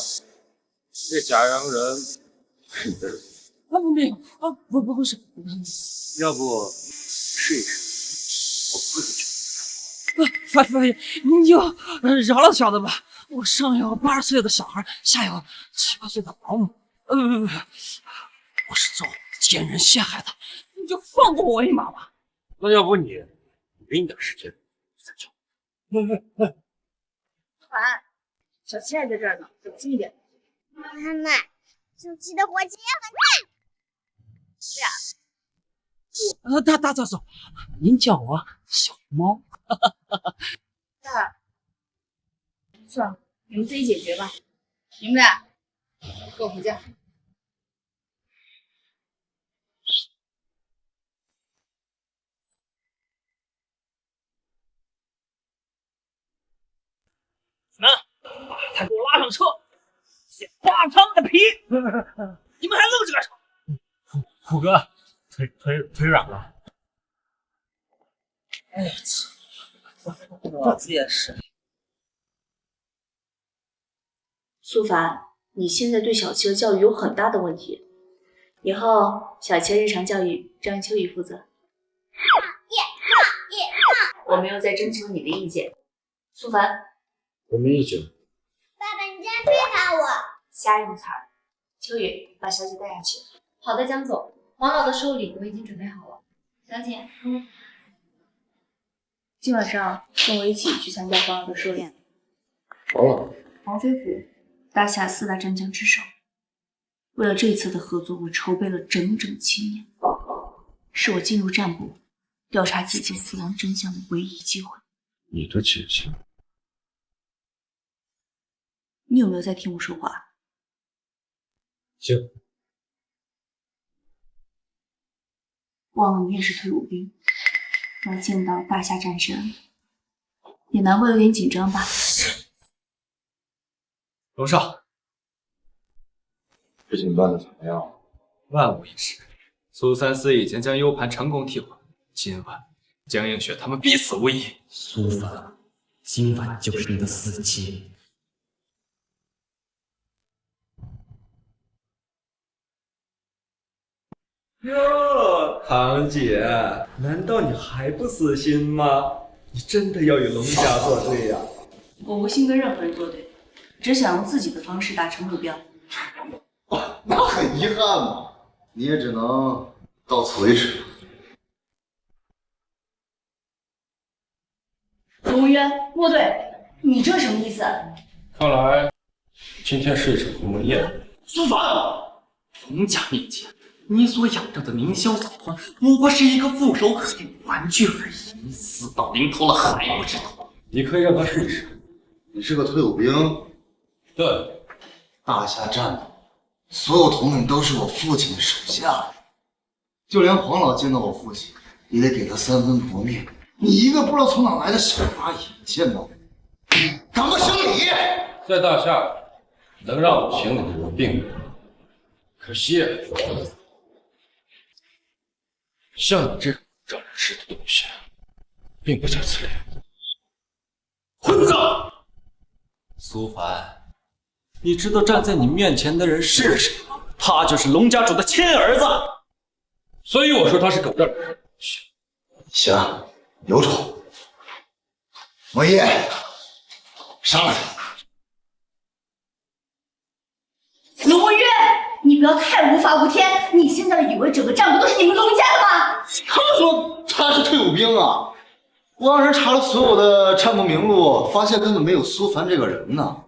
这假洋人是你的人？没有啊，不是。要不试一试？我跪回去。范爷，您就饶了小子吧。我上有80岁的小孩，下有7、8岁的保姆。我是遭奸人陷害的，你就放过我一马吧。那要不你给你点时间再叫。凡，小七还在这儿呢，小心一点。妈妈，小七的火气也很大。大嫂，您叫我小猫。大，算了，你们自己解决吧。你们俩跟我回家。们，把他给我拉上车，先扒他们的皮！你们还愣着干什么？虎哥，腿软了。哎，老子也是。苏凡，你现在对小七的教育有很大的问题，以后小七的日常教育让秋雨负责。我没有在征求你的意见，苏凡。我没意见。爸爸，你竟然推打我！瞎用词儿。秋雨，把小姐带下去。好的，江总。黄老的寿礼我已经准备好了。小姐，今晚上跟我一起去参加黄老的寿宴。好了。黄飞虎，大夏4大战将之首。为了这次的合作，我筹备了整整7年，是我进入战部调查姐姐死亡真相的唯一机会。你的姐姐？你有没有在听我说话？行。忘了你也是退伍兵，要见到大夏战神，也难怪有点紧张吧？龙少，事情办得怎么样？万无一失。苏三思已经将 U 盘成功替换，今晚江映雪他们必死无疑。苏凡，今晚就是你的死期。哟，堂姐，难道你还不死心吗？你真的要与龙家作对呀？我不信跟任何人作对，只想用自己的方式达成目标。那很遗憾嘛，你也只能到此为止。龙渊，莫对，你这什么意思？看来今天是一场鸿门宴。苏凡，龙家面前，你所仰仗的凌霄扫团不过是一个附属玩具而已，你死到临头了还不知道？你可以让他试一试。你是个退伍兵？对。大夏战部所有统领都是我父亲的手下，就连黄老见到我父亲也得给他3分薄面。你一个不知道从哪来的小蚂蚁，见到我敢不行礼？在大夏能让我行礼我并不可惜，像你这种让人吃的东西，并不在此列。混账！苏凡，你知道站在你面前的人是谁吗？他就是龙家主的亲儿子。所以我说他是狗蛋。行，有种，魔夜，杀了他！龙渊，你不要太无法无天！你现在以为整个战部都是你们龙家的吗？他说他是退伍兵啊！我让人查了所有的战部名录，发现根本没有苏凡这个人呢。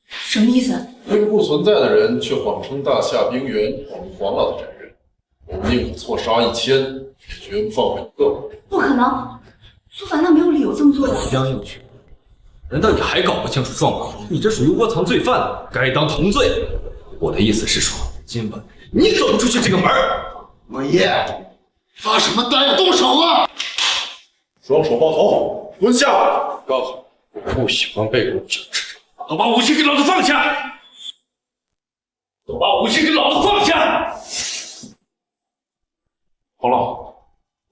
什么意思？那个不存在的人却谎称大夏兵员闯入黄老的战阵，我们宁可错杀1000，也绝不放过一个。不可能，苏凡他没有理由这么做的。江映雪，难道你还搞不清楚状况？你这属于窝藏罪犯，该当同罪。我的意思是说，今晚你走不出去这个门儿。我爷，发什么呆？动手啊！双手抱头，蹲下。告诉你，我不喜欢被人整治。都把武器给老子放下！都把武器给老子放下！黄老，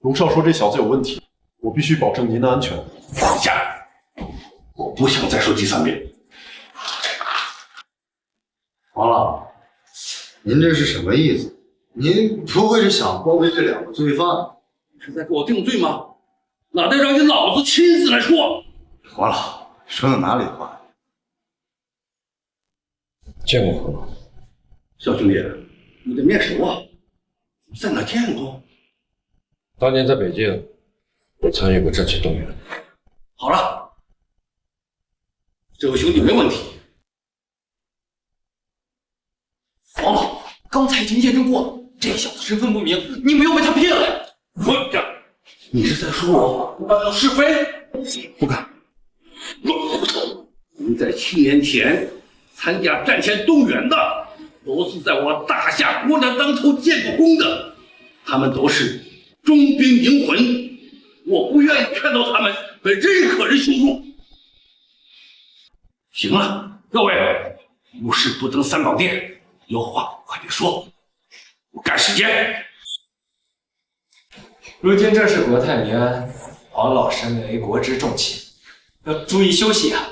龙少说这小子有问题，我必须保证您的安全。放下！我不想再说第3遍。黄老，您这是什么意思？您不会是想包围这2个罪犯？是在给我定罪吗？哪得让你老子亲自来说？黄老，说的哪里话？见过黄老。小兄弟，你的面熟啊，在哪见过？当年在北京，我参与过这起动员。好了，这位兄弟没问题。黄老，刚才已经验证过，这小子身份不明，你没有被他骗了。混账！你是在说我大有是非？不敢。你在7年前参加战前动员的，都是在我大夏国难当头建过功的，他们都是忠兵灵魂，我不愿意看到他们被任何人羞辱。行了，各位，无事不登3宝殿，有话快点说，我赶时间。如今正是国泰民安，黄老身为国之重器，要注意休息啊！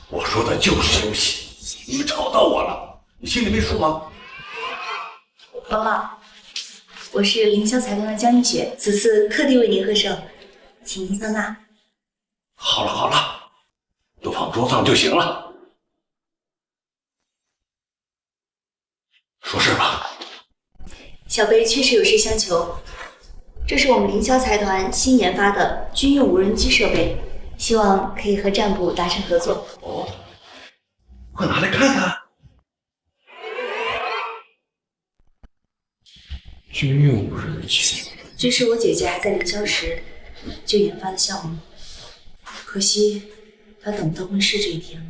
我说的就是休息，你们吵到我了，你心里没数吗？王老，我是凌霄财团的江映雪，此次特地为您贺寿，请您收纳。好了好了，都放桌子上就行了。说事吧。小辈确实有事相求，这是我们凌霄财团新研发的军用无人机设备，希望可以和战部达成合作。哦，快拿来看看。军用无人机，这是我姐姐还在凌霄时就研发的项目，可惜她等不到问世这一天了。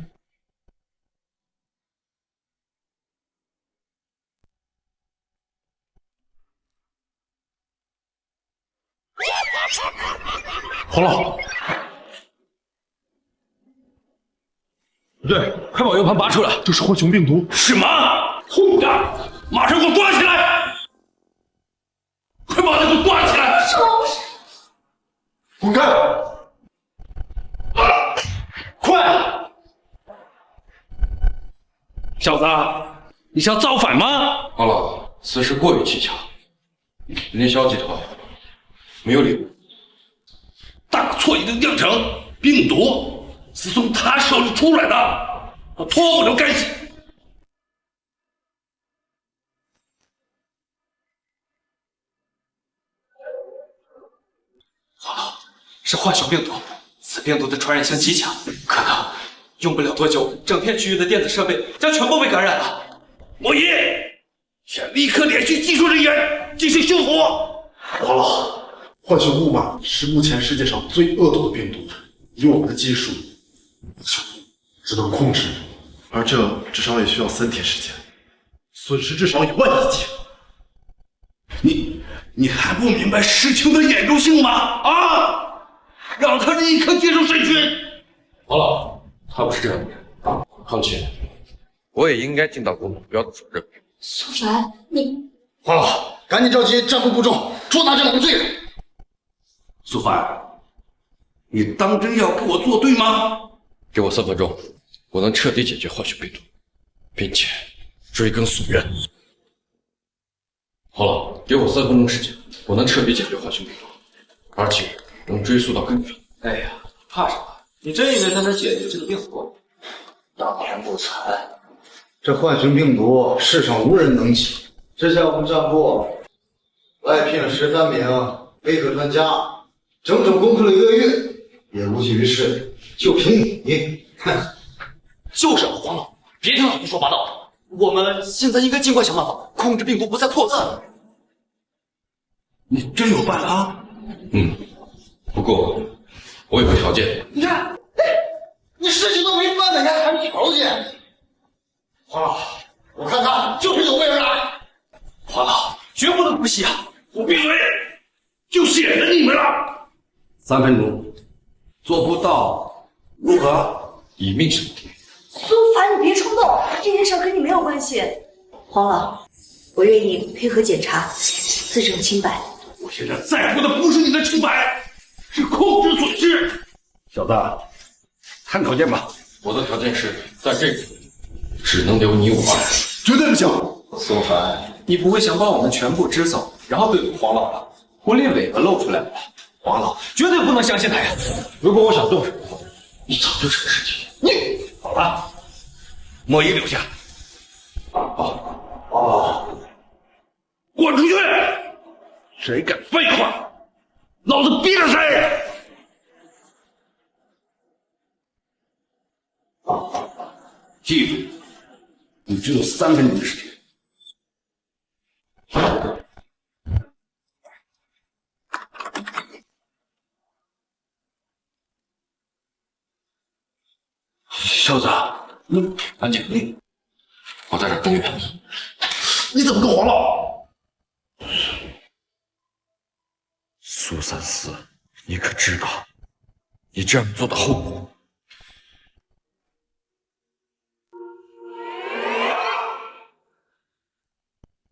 黄老，不对，快把 U 盘拔出来！这是浣熊病毒。什么？混蛋！马上给我抓起来！快把他给我抓起来！滚开！快！小子，你是要造反吗？黄老，此事过于蹊跷。凌霄集团没有礼物。大错已经酿成，病毒是从他手里出来的，他脱不了干系。黄老，是浣熊病毒，此病毒的传染性极强，可能用不了多久，整片区域的电子设备将全部被感染了。莫一，现立刻联系技术人员进行修复。黄老，浣熊木马是目前世界上最恶毒的病毒，以我们的技术，只能控制，而这至少也需要3天时间，损失至少以万亿计。你还不明白事情的严重性吗？啊！让他立刻接受审讯。黄老，他不是这样的人，况且我也应该尽到过目标的责任。苏凡，你黄老，赶紧召集战部部众捉拿这2个罪人。苏凡，你当真要跟我作对吗？给我3分钟，我能彻底解决浣熊病毒，并且追根溯源。黄老，给我3分钟时间，我能彻底解决浣熊病毒，而且能追溯到根源。哎呀，怕什么？你真以为他能解决这个病毒？当年不才，这浣熊病毒世上无人能解。之前我们战部外聘了13名备课专家，整整攻克了1个月，也无济于事。就凭你，哼！就是黄老，别听老胡说八道。我们现在应该尽快想办法控制病毒不再扩散。你真有办法？不过我有个条件。你看，你你事情都没办呢，你还谈条件？黄老，我看他就是有备而来。黄老，绝不能姑息啊！我闭嘴，就显着你们了。3分钟，做不到如何？以命相抵。苏凡，你别冲动，这件事跟你没有关系。黄老，我愿意配合检查，自证清白。我现在在乎的不是你的清白，是控制损失。小子，谈条件吧。我的条件是在这里只能留你我二人，绝对不行。苏凡，你不会想把我们全部支走，然后对付黄老吧？我连尾巴露出来了吧？黄老绝对不能相信他呀！如果我想动手，你早就成事情。你好了，莫一留下。滚出去！谁敢废话，老子逼着谁！记住，你只有3分钟的时间。小子，安静，我在这等你。你怎么跟黄老？苏三思，你可知道你这样做的后果？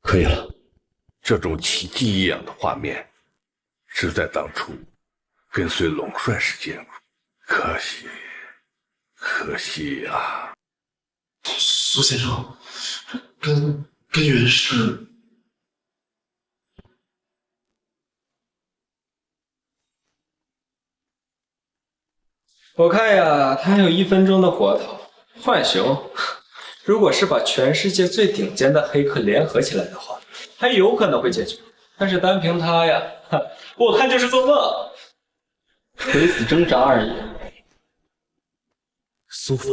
可以了，这种奇迹一样的画面，是在当初跟随龙帅时见过，可惜呀。苏先生，根源是。我看呀，他还有1分钟的活头。浣熊，如果是把全世界最顶尖的黑客联合起来的话，还有可能会解决。但是单凭他呀，我看就是做梦，垂死挣扎而已。苏凡，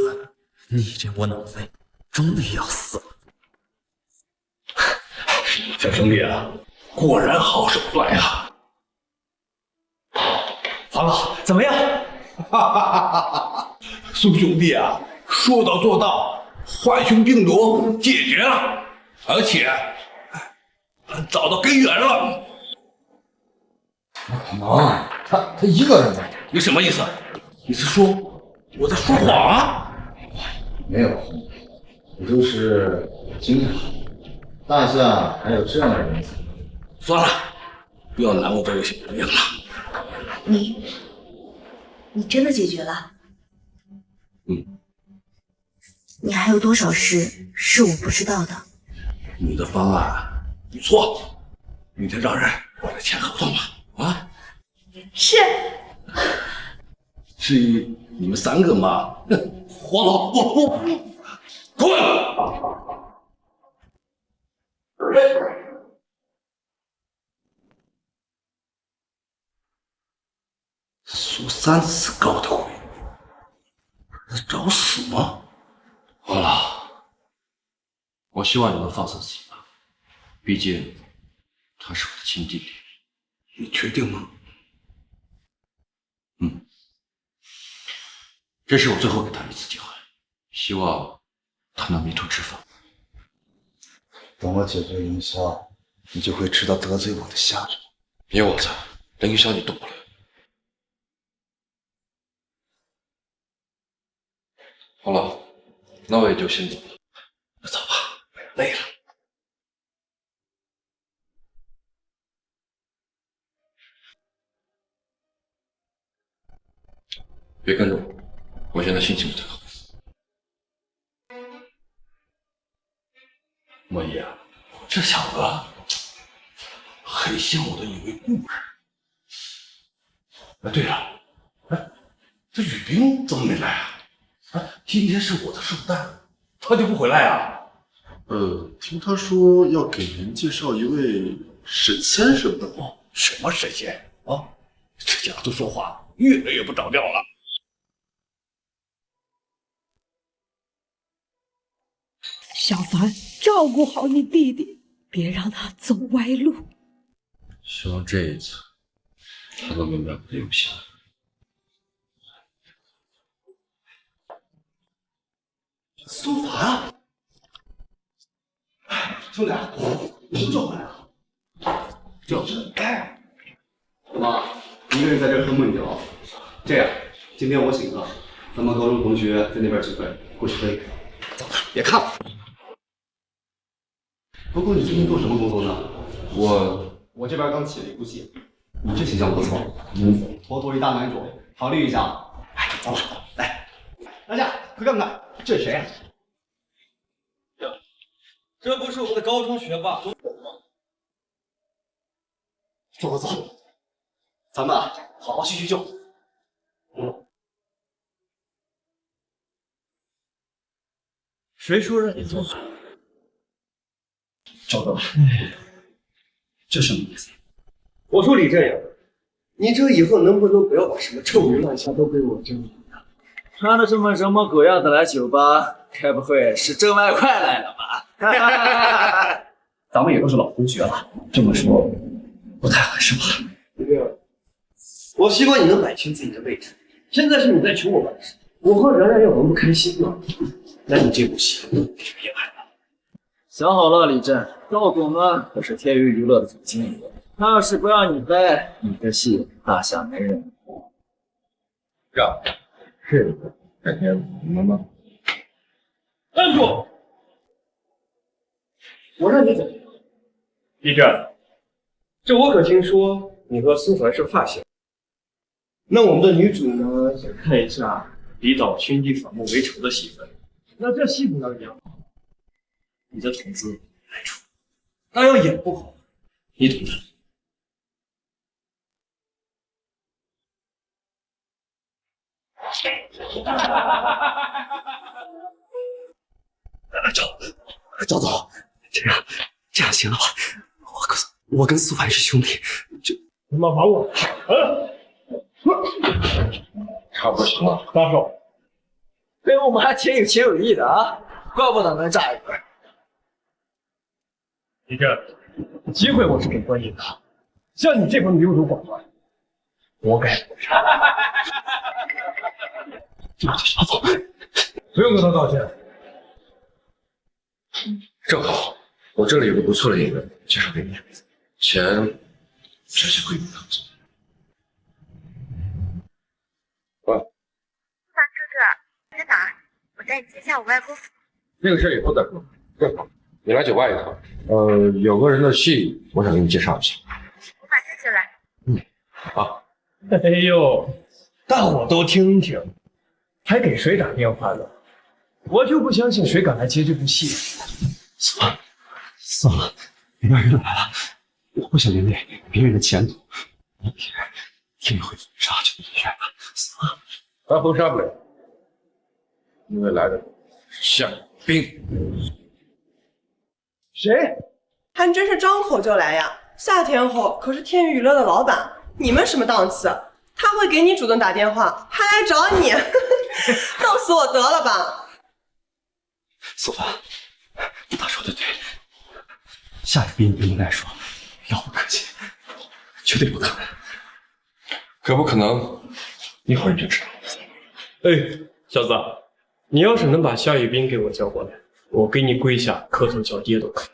你这窝囊废，终于要死了！小兄弟啊，果然好手段呀！黄老，怎么样？哈哈哈哈！苏兄弟啊，说到做到，浣熊病毒解决了，而且找到根源了。可能，他一个人吗？你什么意思？你是说我在说谎啊？没有，我就是惊讶，大夏还有这样的人才。算了，不要拦我这个小姑娘了。你真的解决了？你还有多少事是我不知道的？你的方案不错，明天让人过来签合同吧。啊？是。至于你们3个嘛，黄老，我滚！苏三思搞的鬼，找死吗？好了，我希望你能放下自己吧，毕竟他是我的亲弟弟。你确定吗？这是我最后给他一次机会，希望他能迷途知返。等我解决凌霄，你就会知道得罪我的下场。有我在，凌霄你动不了。好了，那我也就先走了。那走吧，累了。别跟着我，我现在心情不太好。莫言，这小子很像我的一位故人。对了，这雨冰怎么没来啊？今天是我的圣诞，他就不回来啊？听他说要给您介绍一位神仙什么的。哦，什么神仙啊？这家伙说话越来越不着调了。小凡，照顾好你弟弟，别让他走歪路。希望这一次他能明白我的用心。苏凡，兄弟，你救回来了。救？妈，一个人在这喝闷酒。这样，今天我请客，咱们高中同学在那边聚会，过去喝一杯。走了，别看了。不过你最近做什么工作呢？我这边刚起了一部戏，你这形象不错，佛陀一大男主，考虑一下。哎，走了，来，大家快看看，这是谁呀？这不是我们的高中学霸周总吗？走，咱们好好叙旧。谁说让你做主？赵哥，这什么意思？我说李正阳，你这以后能不能不要把什么臭鱼烂虾都给我整理了？穿的什么狗样子来酒吧？该不会是挣外快来了吧？咱们也都是老同学了，这么说不太合适吧？李正阳，我希望你能摆清自己的位置。现在是你在求我办事，我和然然要能不开心吗？那你这部戏必须别拍了。想好了，李正，赵总呢可是天娱娱乐的总经理，他要是不让你拍，你的戏大厦没人。是，改天你们忙。站住！我让你走。李正，这我可听说你和苏凡是发小。那我们的女主呢，想看一下李导兄弟反目为仇的戏份。那这戏不要演好，你的投资来出；那要演不好，你懂的。赵总，这样行了吧？我跟苏凡是兄弟，这他妈把我差不多行了。大手，对我们还挺有情有义的啊，怪不得能炸一块。李正，机会我是给过你的，像你这份优柔寡断，活该活着。对不起，老总，不用跟他道歉。正好，我这里有个不错的演员，介绍给你，钱直接归你当做。叔叔，在哪儿？我带你见下我外公。那个事以后再说。正好，你来酒吧一趟。有个人的戏，我想给你介绍一下。我马上就来。好。哎呦，大伙都听听，还给谁打电话呢？我就不相信谁敢来接这部戏。算了，别让人来了，我不想连累别人的前途。明天会封杀就医院了。算了，他封杀不了，因为来的是夏冰。谁？还真是张口就来呀！夏天后可是天娱娱乐的老板，你们什么档次？他会给你主动打电话，还来找你，弄死我得了吧！苏凡，他说的对，夏雨冰不应该说遥不可及，绝对不可能。可不可能？一会儿你就知道。哎，小子，你要是能把夏雨冰给我叫过来，我给你跪下磕头叫爹都可以。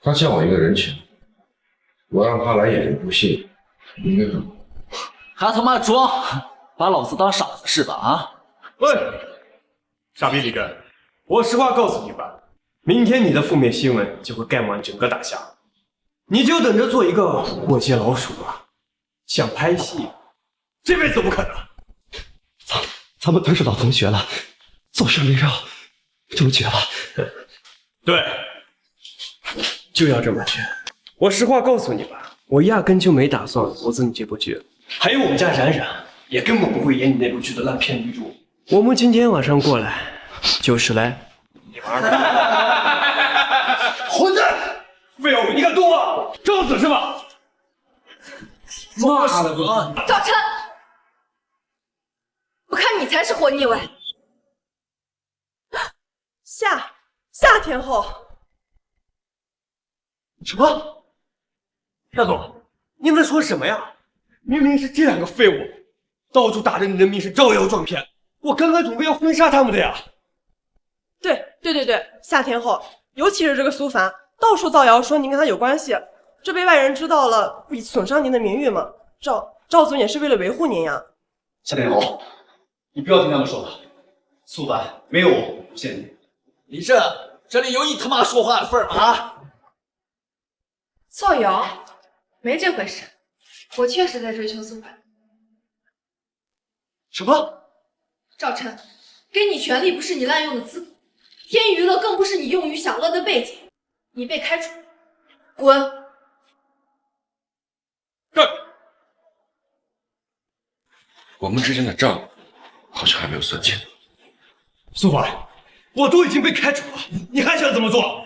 他欠我一个人情，我让他来演这部戏，应该很好。还他妈装，把老子当傻子是吧？啊！喂，傻逼李根，我实话告诉你吧，明天你的负面新闻就会盖满整个大厦，你就等着做一个过街老鼠吧。想拍戏，这辈子都不可能。咱们都是老同学了，做事没绕这么绝吧？对，就要这么绝。我实话告诉你吧，我压根就没打算投资你这部剧，还有我们家冉冉也根本不会演你那部剧的烂片女主。我们今天晚上过来，就是来你玩的。混蛋！废物！你敢动我？找死是吧？妈的个！赵琛，我看你才是活腻歪。夏天后。什么？夏总，您在说什么呀？明明是这两个废物，到处打着你的名声招摇撞骗，我刚刚准备要封杀他们的呀。对，夏天后，尤其是这个苏凡，到处造谣说您跟他有关系，这被外人知道了，不损伤您的名誉吗？赵总也是为了维护您呀。夏天后，你不要听他们说的，苏凡没有我不信你。李胜，这里有你他妈说话的份儿吗？啊！造谣？没这回事，我确实在追求苏凡。什么？赵琛，给你权力不是你滥用的资格，天娱乐更不是你用于享乐的背景，你被开除，滚！我们之间的账好像还没有算清。苏凡，我都已经被开除了，你还想怎么做？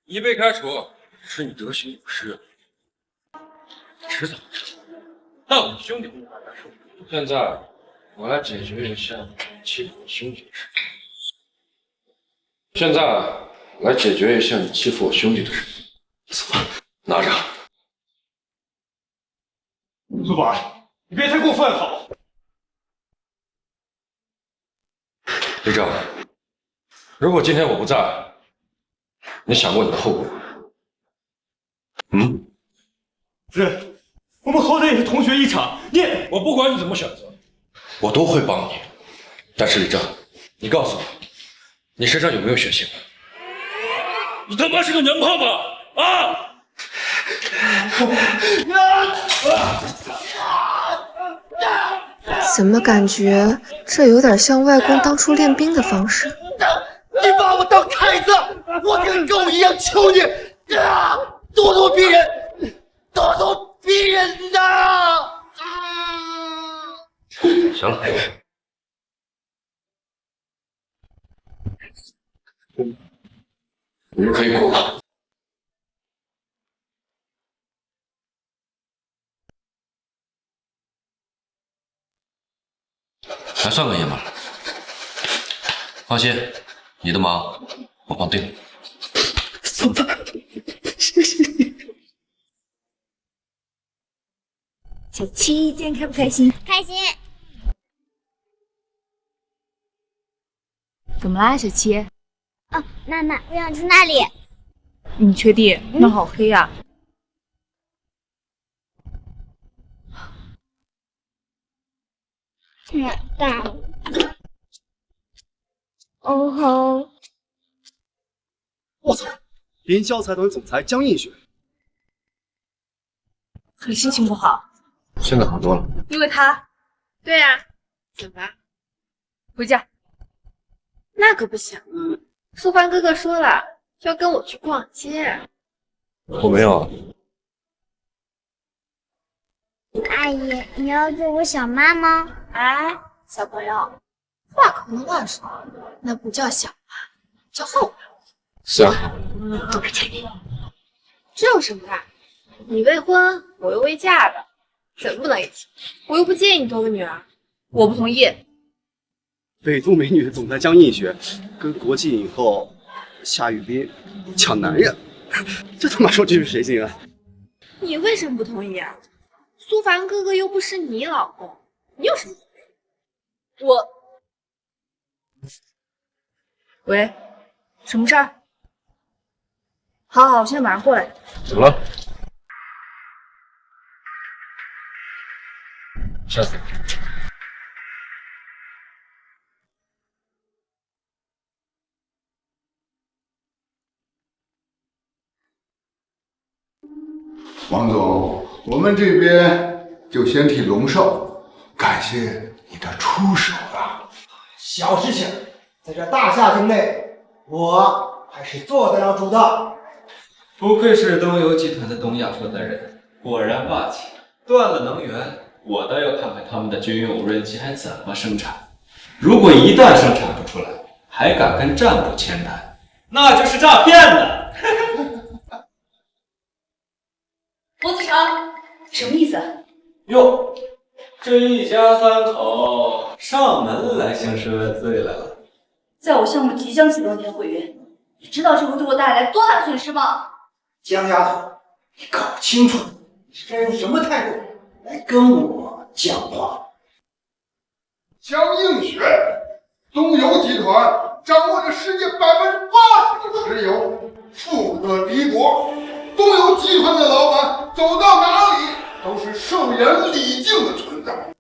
你被开除是你德行有失，迟早的事。但我们兄弟不能难受。现在我来解决一下欺负我兄弟的事。现在来解决一下你欺负我兄弟的事。苏凡，拿着。苏凡，你别太过分好。李正，如果今天我不在，你想过你的后果？是，我们好歹也是同学一场，我不管你怎么选择，我都会帮你。但是李正，你告诉我，你身上有没有血性？你他妈是个娘炮吧？啊！怎么感觉这有点像外公当初练兵的方式？你把我当凯子，我跟狗一样求你，咄咄逼人，咄咄逼人呐！行了，你们可以滚了。还算个爷们儿。放心，你的忙我帮定了。苏凡，谢谢你。小七，今天开不开心？开心。怎么啦，小七？哦，妈妈，我想去那里。你确定？那好黑啊！大。哦吼！我操！凌霄财团总裁江映雪，你心情不好？现在好多了。因为他。对呀、怎么？回家。那可不行，苏凡哥哥说了，要跟我去逛街。我没有。阿姨，你要做我小妈吗？哎，小朋友，话可不能乱说，那不叫小妈，叫后妈。是啊。这有什么的？你未婚，我又未嫁的，怎么不能一起？我又不介意你多个女儿。我不同意。北都美女总裁江映雪跟国际影后夏雨冰抢男人，这他妈说句谁信啊？你为什么不同意啊？苏凡哥哥又不是你老公，你有什么？我，喂，什么事儿？好，我现在马上过来。怎么了？下次。王总，我们这边就先替龙少感谢你的出手了。小事情，在这大夏境内，我还是做得了主的。不愧是东游集团的东亚负责人，果然霸气。断了能源，我倒要看看他们的军用无人机还怎么生产。如果一旦生产不出来，还敢跟战部签单，那就是诈骗的。罗子成，什么意思？哟，这一家三口上门来兴师问罪来了。在我项目即将启动前毁约，你知道这会对我带来多大损失吗？江丫头，你搞清楚，你是该用什么态度来跟我讲话。江映雪，东油集团掌握着世界80%的石油，富可敌国。东油集团的老板走到哪里都是圣人礼敬的存在。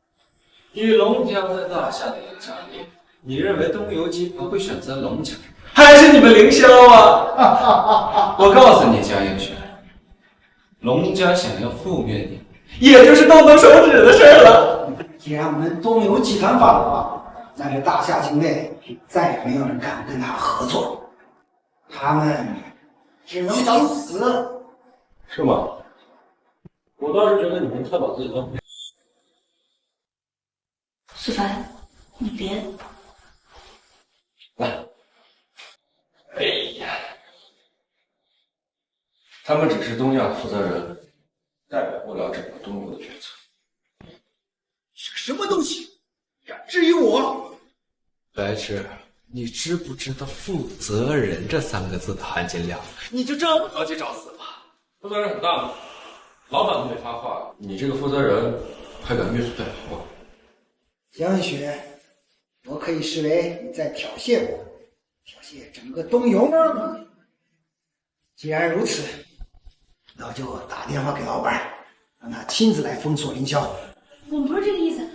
以龙家在大夏的影响力，你认为东游集团会选择龙家，还是你们凌霄啊？我告诉你，江映雪，龙家想要覆灭你，也就是动动手指的事了。既然我们东游集团发了话，在这大夏境内再也没有人敢跟他合作，他们只能等死。是吗？我倒是觉得你们太把自己当回事。苏凡，你别。来。哎呀，他们只是东亚负责人，代表不了整个东游的决策。什么东西？敢质疑我？白痴，你知不知道"负责人"这3个字的含金量？你就这么着急找死吗？负责人很大吗？老板都没发话，你这个负责人还敢越俎代庖？江映雪，我可以视为你在挑衅我，挑衅整个东游吗？既然如此，那我就打电话给老板，让他亲自来封锁凌霄。我们不是这个意思，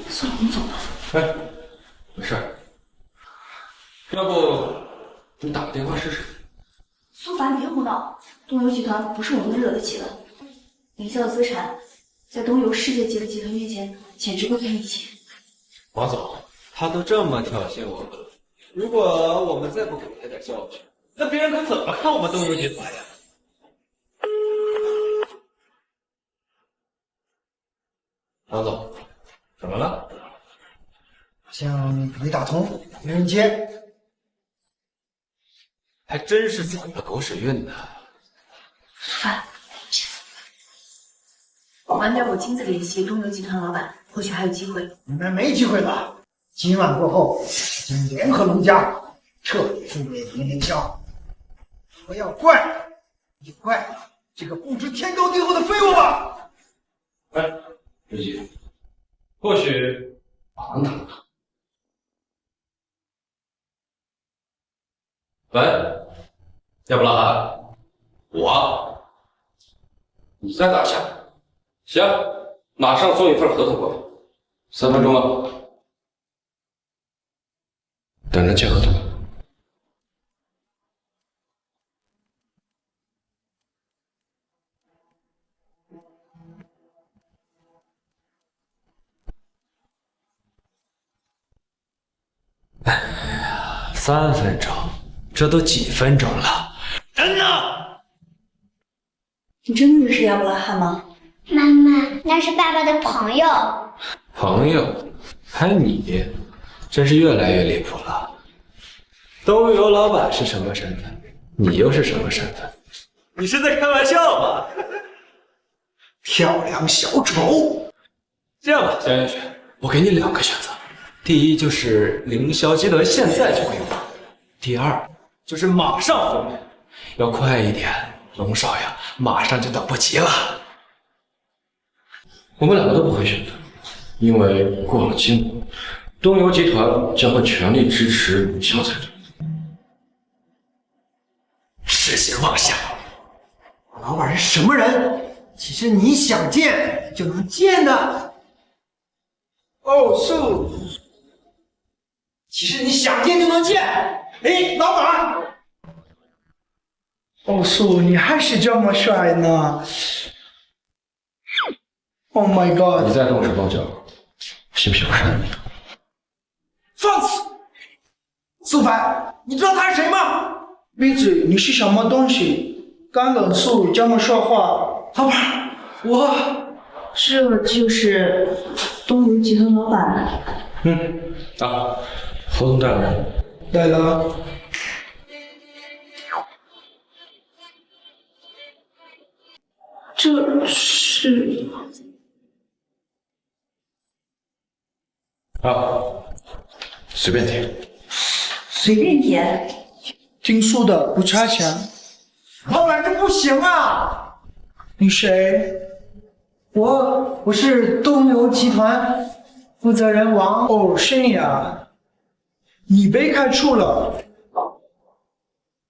算了，我们走吧。哎，没事，要不你打个电话试试？苏凡，别胡闹！东游集团不是我们惹得起的，凌霄的资产在东游世界级的集团面前简直不堪一击。王总，他都这么挑衅我们了，如果我们再不给他点教训，那别人可怎么看我们东游集团呀？王总，怎么了？好像没打通，没人接。还真是攒了狗屎运呢。苏凡，晚点我亲自联系东游集团老板，或许还有机会。你们没机会了，今晚过后，我将联合龙家彻底覆灭凌凌霄。我要怪你怪这个不知天高地厚的废物吧！哎，刘姐，或许马上打不到。喂，亚伯拉罕，我，你在大夏？行，马上送一份合同过来，3分钟啊，等着签合同。3分钟，这都几分钟了？人呢？你真的认识亚伯拉罕吗？妈妈，那是爸爸的朋友。朋友？还你，真是越来越离谱了。东游老板是什么身份？你又是什么身份？你是在开玩笑吧？漂亮小丑！这样吧，江映雪，我给你2个选择。第一就是凌霄集团现在就归我，第二就是马上覆灭，要快一点，龙少爷马上就等不及了。我们2个都不会选择，因为过了今晚，东游集团将会全力支持凌霄财团。痴心妄想！老板是什么人？其实你想见就能见的。哦，是。其实你想见就能见。哎，老板。哦，叔，你还是这么帅呢 ！Oh my god！ 你再动手动脚，信不信我杀了你？放肆！苏凡，你知道他是谁吗？闭嘴！你是什么东西？刚冷肃这么说话，老板，这就是东游集团老板。啊，合同带了吗？带了。这是随便填。随便填。听说的不差钱。老板，这不行啊！你谁？我是东游集团负责人王。哦，是你啊！你被开除了。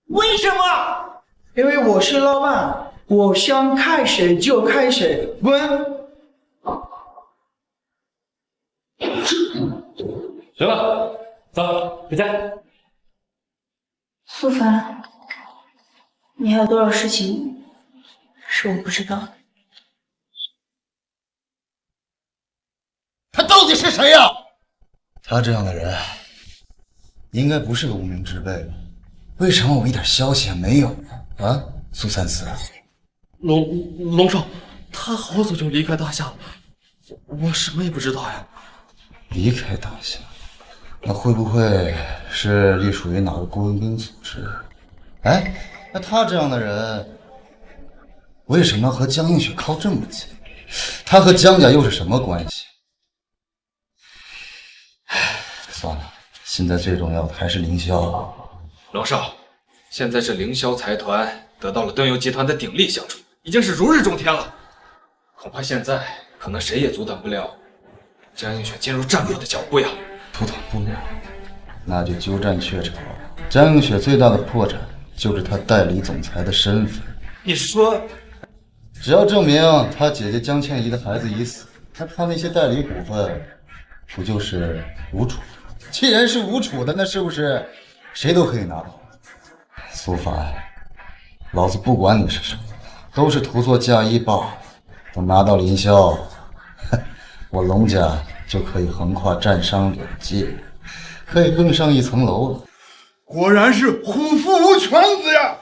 为什么？因为我是老板，我想开谁就开谁。滚！行了，走，回家。苏凡，你还有多少事情是我不知道的？他到底是谁呀？他这样的人，应该不是个无名之辈吧？为什么我一点消息也没有呢？啊，苏三思，龙少，他好早就离开大夏了，我什么也不知道呀。离开大夏，那会不会是隶属于哪个雇佣兵组织？哎，那他这样的人，为什么和江映雪靠这么近？他和江家又是什么关系？算了，现在最重要的还是凌霄。龙少，现在是凌霄财团得到了东游集团的鼎力相助，已经是如日中天了。恐怕现在可能谁也阻挡不了江映雪进入战略的脚步呀。阻挡不了，那就鸠占鹊巢。江映雪最大的破绽就是她代理总裁的身份。你是说，只要证明她姐姐江倩怡的孩子已死，那她那些代理股份不就是无主？既然是无主的，那是不是谁都可以拿到？苏凡，老子不管你是什么，都是图错嫁衣罢了。等拿到凌霄，我龙家就可以横跨战商两界，可以更上一层楼了。果然是虎父无犬子呀！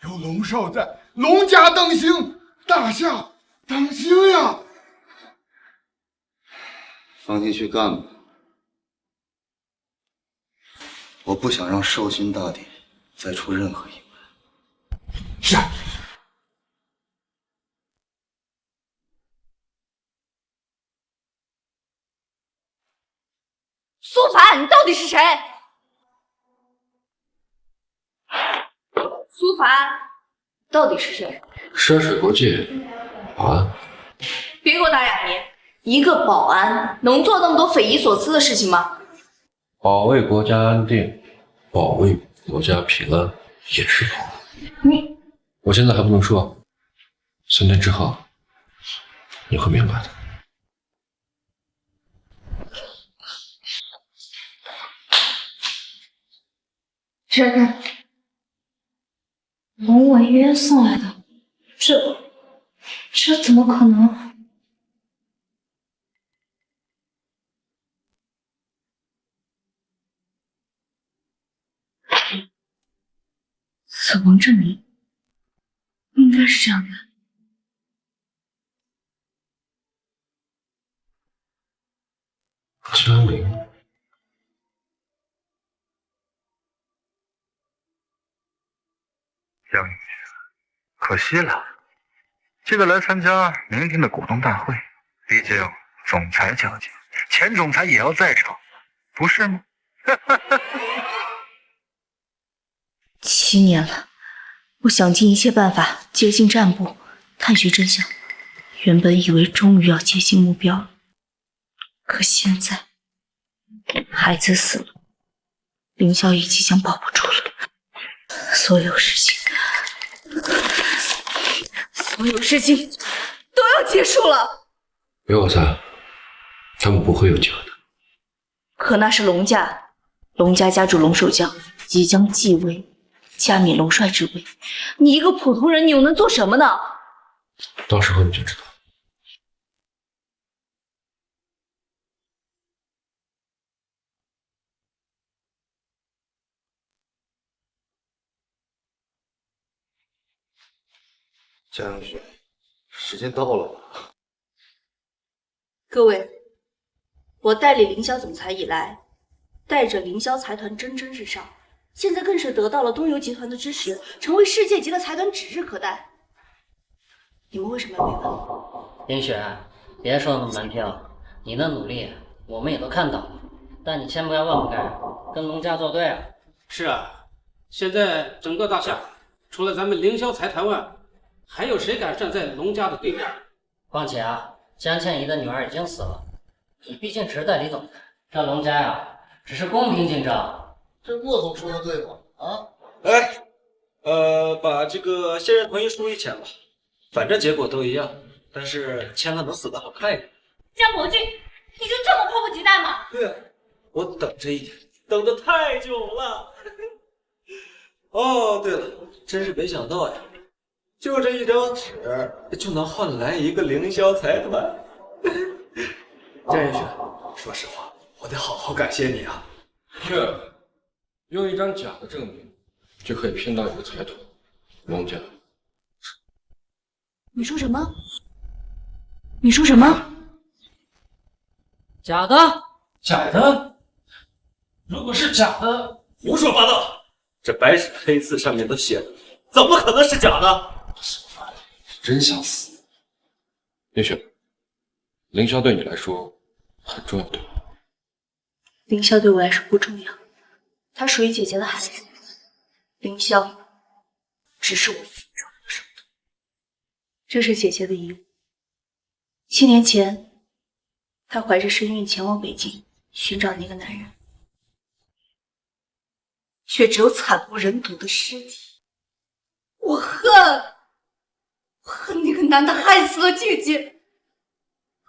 有龙少在，龙家当兴，大夏当兴呀！放心去干吧，我不想让寿星大帝再出任何意外。是。苏凡，你到底是谁？苏凡，到底是谁？山水国际保安。别给我打哑谜！一个保安能做那么多匪夷所思的事情吗？保卫国家安定，保卫国家平安，也是保安。你，我现在还不能说，3天之后你会明白的。这个龙文渊送来的，这怎么可能？死亡证明应该是这样的。江陵。江映雪，可惜了，记得来参加明天的股东大会，毕竟总裁交接，前总裁也要在场，不是吗7年了，我想尽一切办法接近战部，探寻真相。原本以为终于要接近目标了，可现在孩子死了，凌霄也即将保不住了。所有事情都要结束了。有我在，他们不会有结果的。可那是龙家家主龙守将即将继位，加冕龙帅之位。你一个普通人，你又能做什么呢？到时候你就知道。江映雪，时间到了吧？各位，我代理凌霄总裁以来，带着凌霄财团蒸蒸日上，现在更是得到了东游集团的支持，成为世界级的财团指日可待。你们为什么要慰问？凌雪，别说那么难听，你的努力我们也都看到了，但你千万不要忘开，跟龙家作对啊！是啊，现在整个大夏，除了咱们凌霄财团外，还有谁敢站在龙家的对面？况且啊，江倩怡的女儿已经死了，你毕竟只是代理总裁，这龙家呀，只是公平竞争。这莫总说的对吗？啊？哎，把这个现任同意书一签吧，反正结果都一样，但是签了能死的好看一点。江伯俊，你就这么迫不及待吗？对啊，我等这一天等得太久了。哦，对了，真是没想到呀，就这一张纸就能换来一个凌霄财团。江夜雪，说实话，我得好好感谢你啊。这用一张假的证明就可以骗到一个财团，龙家。你说什么？你说什么？假的？假的？如果是假的，胡说八道！这白纸黑字上面都写的，怎么可能是假的？真想死！叶雪，凌霄对你来说很重要，对吧？凌霄对我来说不重要，他属于姐姐的孩子，凌霄只是我负重的手段。这是姐姐的遗物。7年前，她怀着身孕前往北京寻找那个男人，却只有惨不忍睹的尸体。我恨那个男的害死了姐姐，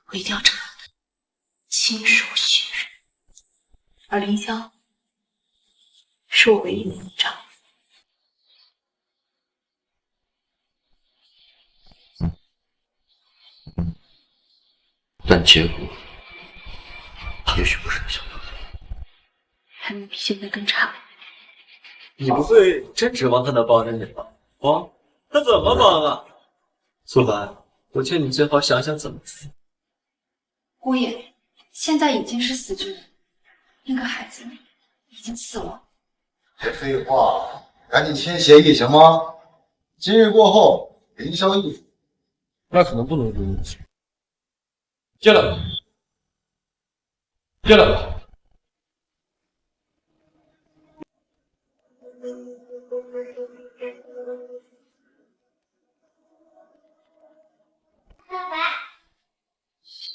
我一定要查他，亲手血刃。而凌霄是我唯一的一个丈夫。但结果也许不是你想要的，还能比现在更差。你不会真指望他能帮着你吧？帮？他怎么帮啊？苏凡，我劝你最好想想怎么死。姑爷，现在已经是死局了，那个孩子已经死了。别废话，赶紧签协议行吗？今日过后，凌霄一族。那可能不能如此。进来吧，进来吧。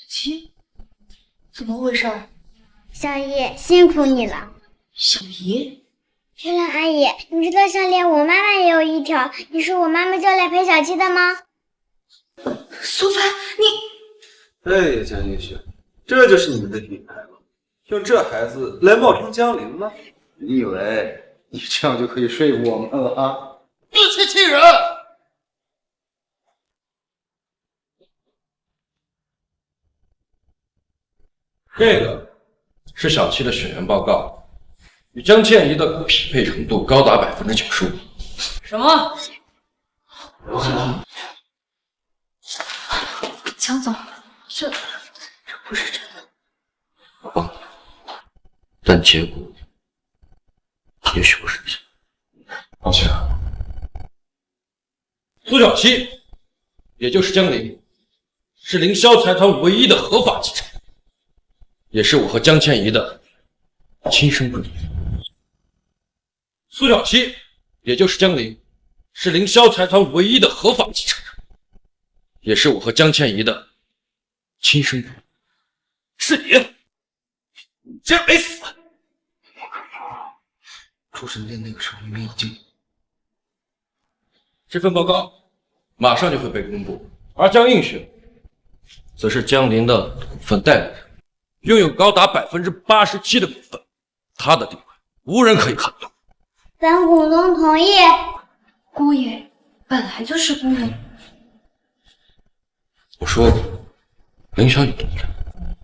七，怎么回事？小姨辛苦你了。小姨，月亮阿姨，你知道项链我妈妈也有一条，你是我妈妈叫来陪小七的吗？苏凡，你。哎，江夜雪，这就是你们的品牌吗？用这孩子来冒充江陵吗？你以为你这样就可以说服我们了啊？自欺欺人！这个是小七的血缘报告，与江倩怡的匹配程度高达95%。什么？江总，这不是真的。我帮你，但结果也许不是你想要的。抱歉，苏小七，也就是江陵，是凌霄财团唯一的合法继承人，也是我和江倩怡的亲生闺女。苏小七，也就是江陵，是凌霄财团唯一的合法继承人，也是我和江倩怡的亲生闺女。是你，你真没死！出神殿那个时候，明明已经……这份报告马上就会被公布，而江映雪则是江林的股份代理人，拥有高达87%的股份，他的地位无人可以撼动。本股东同意。姑爷本来就是姑爷。我说过，凌霄有毒。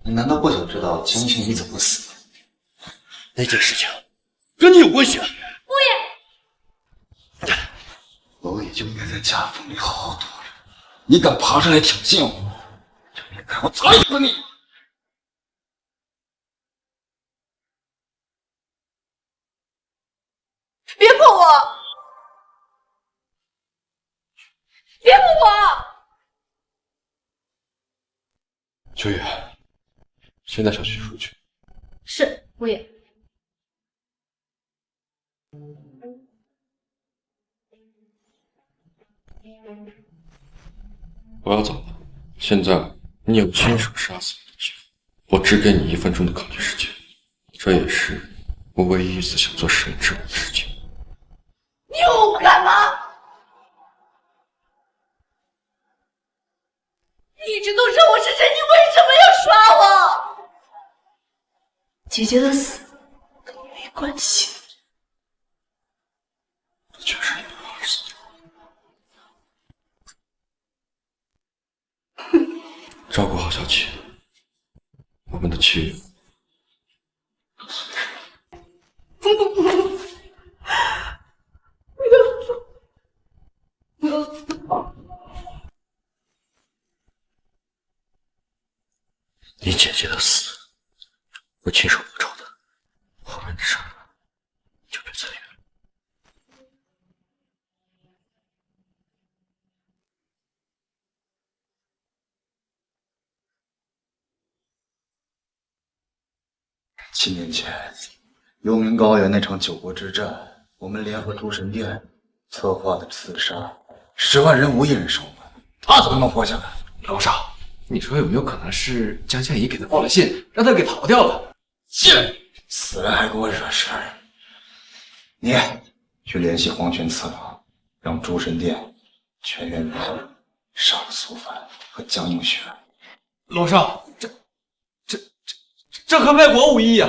你难道不想知道江倩怡怎么死的？那件事情跟你有关系啊！姑爷，我也就应该在夹缝里好好躲着。你敢爬上来挑衅我，就应该我踩死你！别碰我！别碰我！秋雨，先带小徐出去。是，姑爷。我要走了，现在你有亲手杀死我的机会，我只给你1分钟的考虑时间，这也是我唯一一次想做实名制的事情。你有我干嘛？你一直都知道我是谁，你为什么要耍我？姐姐的死跟你没关系。这全是你的儿子。照顾好小七，我们的契约。你姐姐的死，我亲手补偿的，后面的事就别参与了。7年前，幽冥高原那场9国之战，我们联合诸神殿策划的刺杀，10万人无一人生还，他怎么能活下来？龙少，你说有没有可能是江倩怡给他报了信，让他给逃掉了？死人还给我惹事儿！你去联系黄泉次郎，让诸神殿全员入后，杀了苏凡和江映雪。龙少，这和卖国无异啊！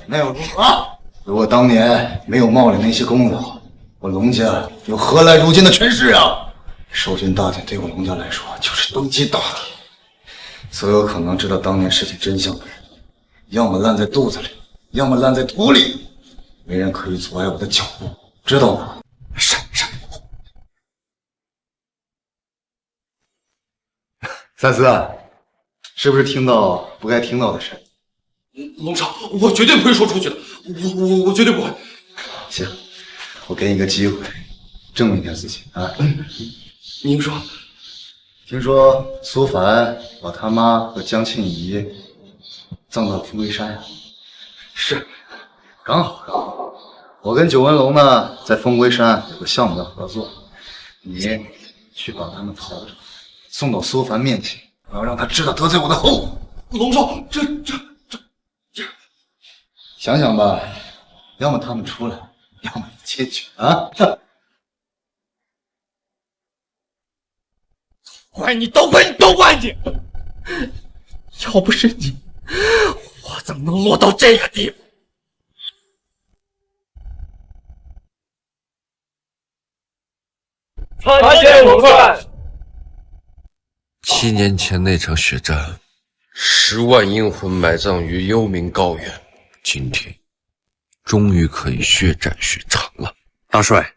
那又如何？如果当年没有冒了那些功劳，我龙家又何来如今的权势啊？收军大典对我龙家来说就是登基大典，所有可能知道当年事情真相的人，要么烂在肚子里，要么烂在土里，没人可以阻碍我的脚步，知道吗？闪！三思，是不是听到不该听到的事？龙少，我绝对不会说出去的，我绝对不会。行，我给你个机会，证明一下自己啊！您说，听说苏凡把他妈和江庆怡葬到了风归山呀？是，刚好。我跟九纹龙呢，在风归山有个项目要合作，你去把他们逃出来，送到苏凡面前，我要让他知道得罪我的后果。龙少，这，想想吧，要么他们出来，要么你进去啊！怪你都怪你！要不是你，我怎么能落到这个地步？参见龙帅。7年前那场血战，10万阴魂埋葬于幽冥高原，今天终于可以血战血偿了。大帅，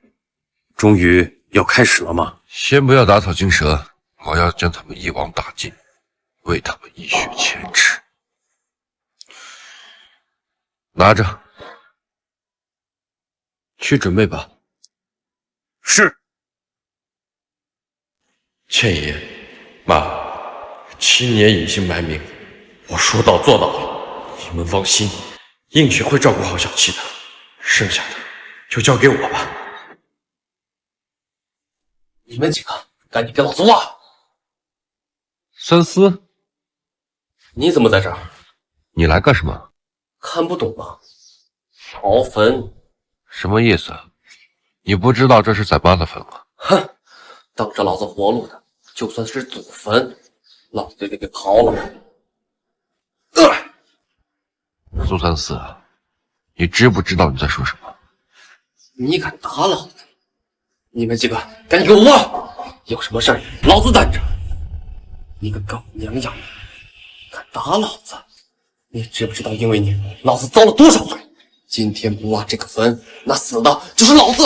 终于要开始了吗？先不要打草惊蛇，我要将他们一网打尽，为他们一雪前耻。拿着，去准备吧。是。倩怡，妈，7年隐姓埋名，我说到做到了，你们放心，映雪会照顾好小七的，剩下的就交给我吧。你们几个赶紧给老子挖！三思，你怎么在这儿？你来干什么？看不懂吗？刨坟。什么意思？你不知道这是咱妈的坟吗？哼，当着老子活路的，就算是祖坟，老子也得给刨了。苏三思，你知不知道你在说什么？你敢打老子？你们几个赶紧给我挖！有什么事儿老子担着。你个狗娘养的，敢打老子！你知不知道因为你，老子遭了多少罪？今天不挖这个坟，那死的就是老子！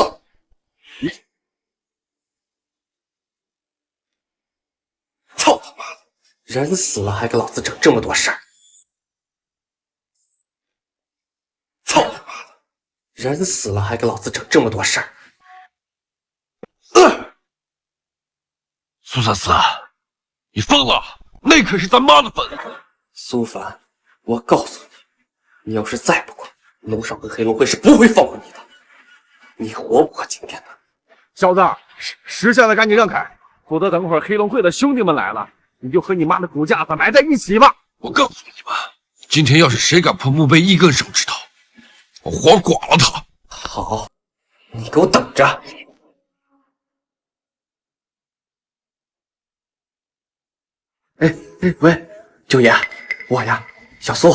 操他妈的！人死了还给老子整这么多事儿！操他妈的！人死了还给老子整这么多事儿！苏三思，你疯了！那可是咱妈的坟！苏凡，我告诉你，你要是再不滚，龙少和黑龙会是不会放过你的。你活不过今天的。小子，识相的赶紧让开，否则等会儿黑龙会的兄弟们来了，你就和你妈的骨架子埋在一起吧！我告诉你们，今天要是谁敢碰墓碑一根手指头，我活剐了他！好，你给我等着！喂，九爷，我呀，小苏，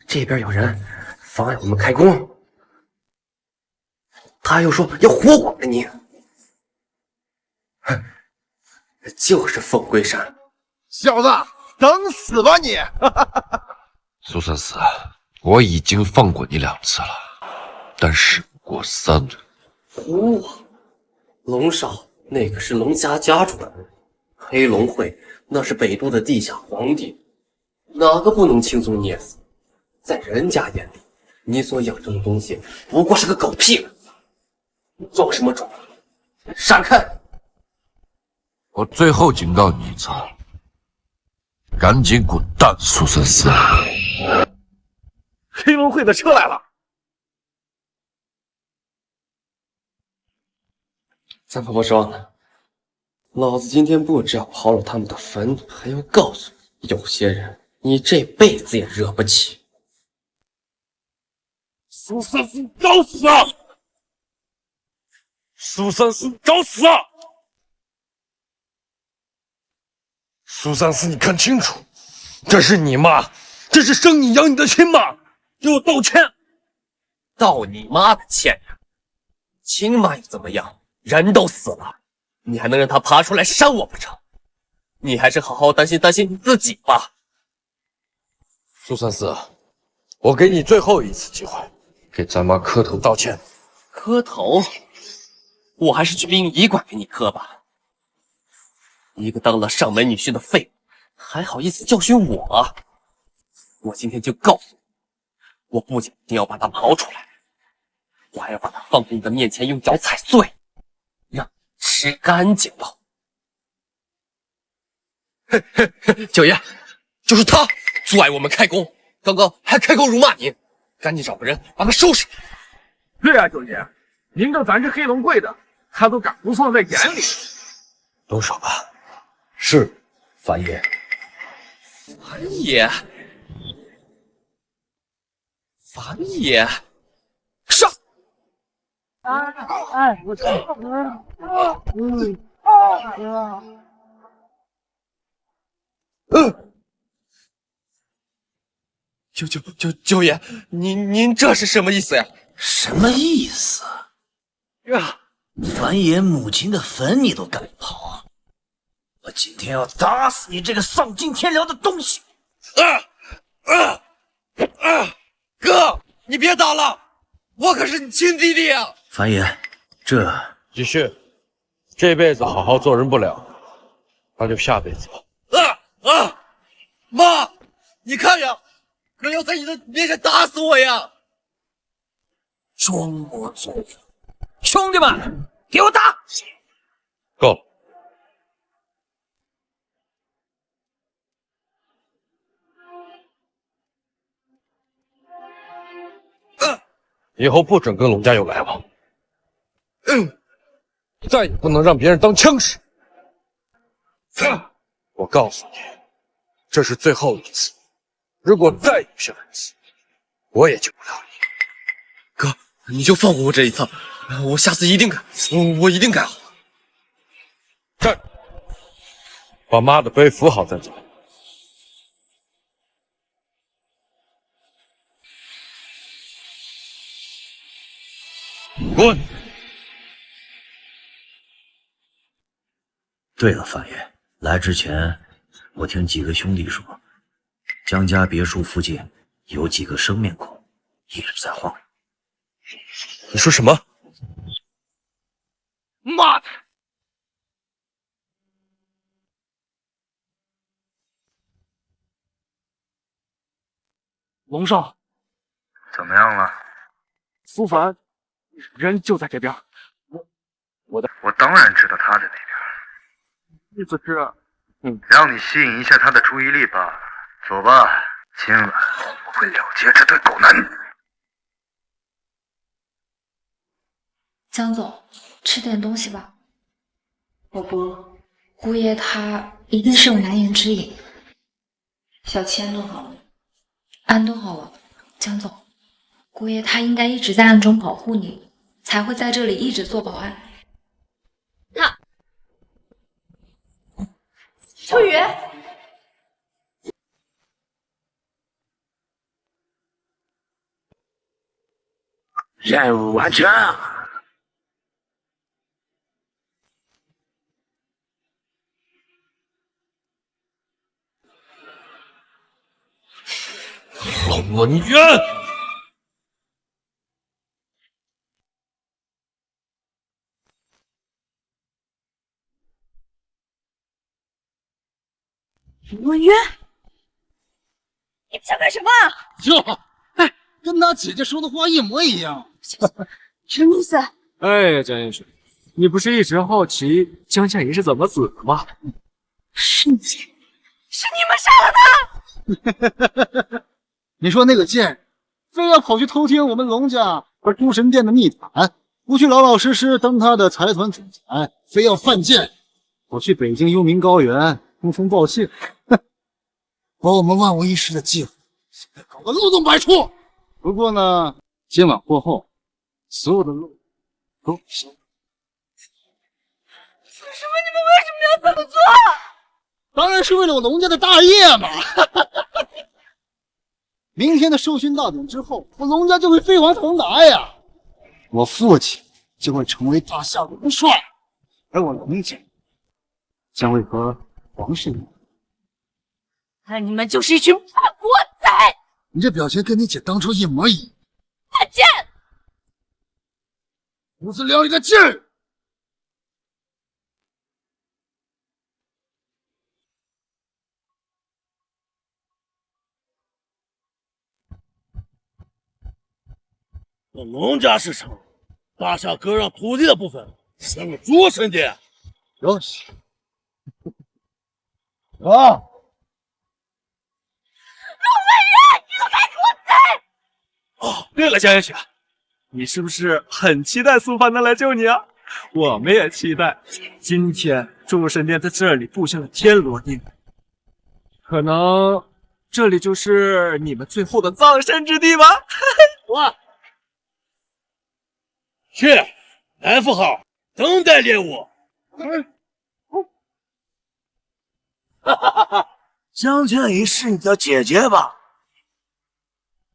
这边有人妨碍我们开工，他又说要活剐了你。哼，就是凤归山。小子，等死吧你！苏三四，我已经放过你2次了，但事不过3轮。胡话！龙少那可是龙家家主的儿，黑龙会那是北都的地下皇帝，哪个不能轻松捏死？在人家眼里，你所养成的东西不过是个狗屁儿，你装什么装？闪开！我最后警告你1次，赶紧滚蛋，苏三四！黑龙会的车来了。三婆婆说呢，老子今天不只要刨了他们的坟，还要告诉你，有些人你这辈子也惹不起。苏三四，找死啊！苏三四，找死啊！苏三四，你看清楚，这是你妈，这是生你养你的亲妈，给我道歉！道你妈的歉呀！亲妈又怎么样？人都死了，你还能让他爬出来扇我不成？你还是好好担心担心你自己吧。苏三四，我给你最后1次机会，给咱妈磕头道歉。磕头？我还是去殡仪馆给你磕吧。一个当了上门女婿的废物，还好意思教训我？我今天就告诉你，我不仅一定要把他刨出来，我还要把他放在你的面前用脚踩碎，让你吃干净了。九爷，就是他阻碍我们开工，刚刚还开口辱骂您，赶紧找个人把他收拾。对啊，九爷，您这咱是黑龙会的，他都敢不放在眼里。动手吧。是，樊爷。樊爷，樊爷，上！哎，我操！九爷，您这是什么意思呀？什么意思？呀，樊爷母亲的坟你都敢刨？我今天要打死你这个丧尽天良的东西！哥，你别打了，我可是你亲弟弟啊！樊爷，这继续，这辈子好好做人不了，那就下辈子吧。妈，你看呀，哥要在你的面前打死我呀！装模作样，兄弟们，给我打！够了。以后不准跟龙家有来往，再也不能让别人当枪使。我告诉你，这是最后1次，如果再有些问题，我也救不了你。哥，你就放过我这一次，我下次一定改，我一定改好。站着，把妈的碑扶好再走。滚！对了，樊爷，来之前我听几个兄弟说，江家别墅附近有几个生面孔一直在晃悠。你说什么？妈的！龙少，怎么样了？苏凡人就在这边。我当然知道他在那边。意思是，让你吸引一下他的注意力吧。走吧，今晚我会了结这对狗男女。江总，吃点东西吧。我不饿。姑爷他一定是有难言之隐。小七安顿好了，安顿好了，江总，姑爷他应该一直在暗中保护你，才会在这里一直做保安。那秋雨，任务完成。龙文渊，龙文渊，你们想干什么？哟，哎，跟他姐姐说的话一模一样。什么意思？哎呀，江映雪，你不是一直好奇江夏怡是怎么死的吗？是你们杀了他！你说那个贱人，非要跑去偷听我们龙家和诸神殿的密谈，不去老老实实当他的财团总裁，非要犯贱，跑去北京幽冥高原通风报信，哼，把我们万无一失的计划现在搞得漏洞百出。不过呢，今晚过后，所有的路都行。为什么你们为什么要这么做？当然是为了我龙家的大业嘛！明天的授勋大典之后，我龙家就会飞黄腾达呀！我父亲就会成为大夏龙帅，而我龙家将会和皇室一样。那你们就是一群叛国仔！你这表情跟你姐当初一模一样。犯贱！胡思量里的贱人！我龙家是城，大夏割让土地的部分献给诸神殿。有喜啊！陆文渊，你个卖国仔！哦，对了，江映雪，你是不是很期待苏凡能来救你啊？我们也期待。今天诸神殿在这里布下了天罗地网，可能这里就是你们最后的葬身之地吧？哇！去，来福号，等待猎物。哈哈哈！江倩怡是你的姐姐吧？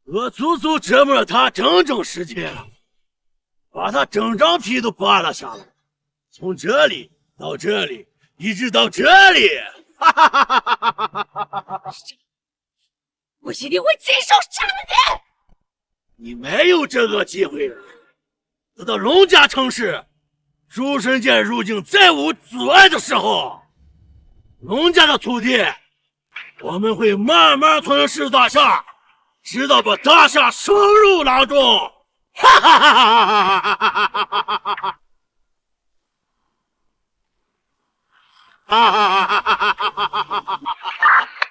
我足足折磨了她整整10天，把她整张皮都扒拉下来，从这里到这里，一直到这里。哈哈哈哈哈哈！我一定会亲手杀了你！你没有这个机会了。等到龙家城市，诸神殿入境再无阻碍的时候，龙家的土地，我们会慢慢吞噬大夏，直到把大夏收入囊中。哈哈哈哈哈哈！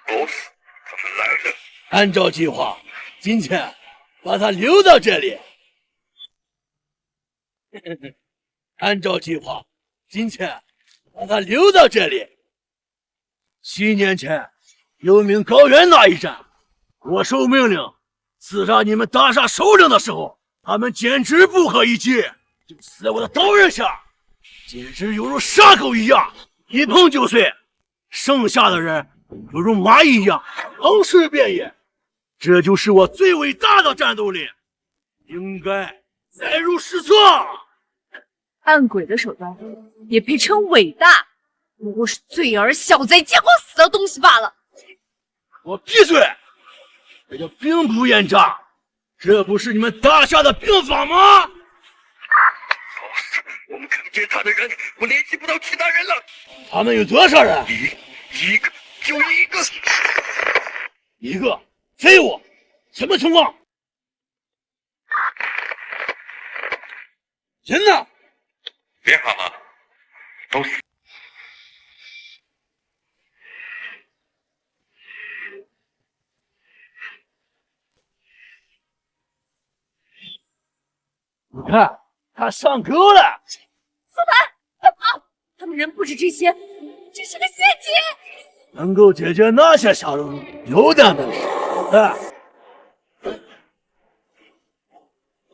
不死，他们来了。按照计划，今天把他留到这里。按照计划，今天把他留到这里。7年前，幽冥高原那一战，我受命令刺杀你们大夏首领的时候，他们简直不可一击，就死在我的刀刃下，简直犹如杀狗一样，一碰就碎。剩下的人犹如蚂蚁一样，横尸遍野。这就是我最伟大的战斗力，应该载入史册。暗鬼的手段也配称伟大？不过是罪而小贼见光死的东西罢了。我闭嘴！这叫兵不厌诈，这不是你们大夏的兵法吗？我们看见他的人，我联系不到其他人了。他们有多少人？一个，就一个。一个？废物！什么情况？人呢？别喊了，都死。你看，他上钩了。苏凡，快跑！他们人不止这些，这是个陷阱！能够解决那些小人有点本事。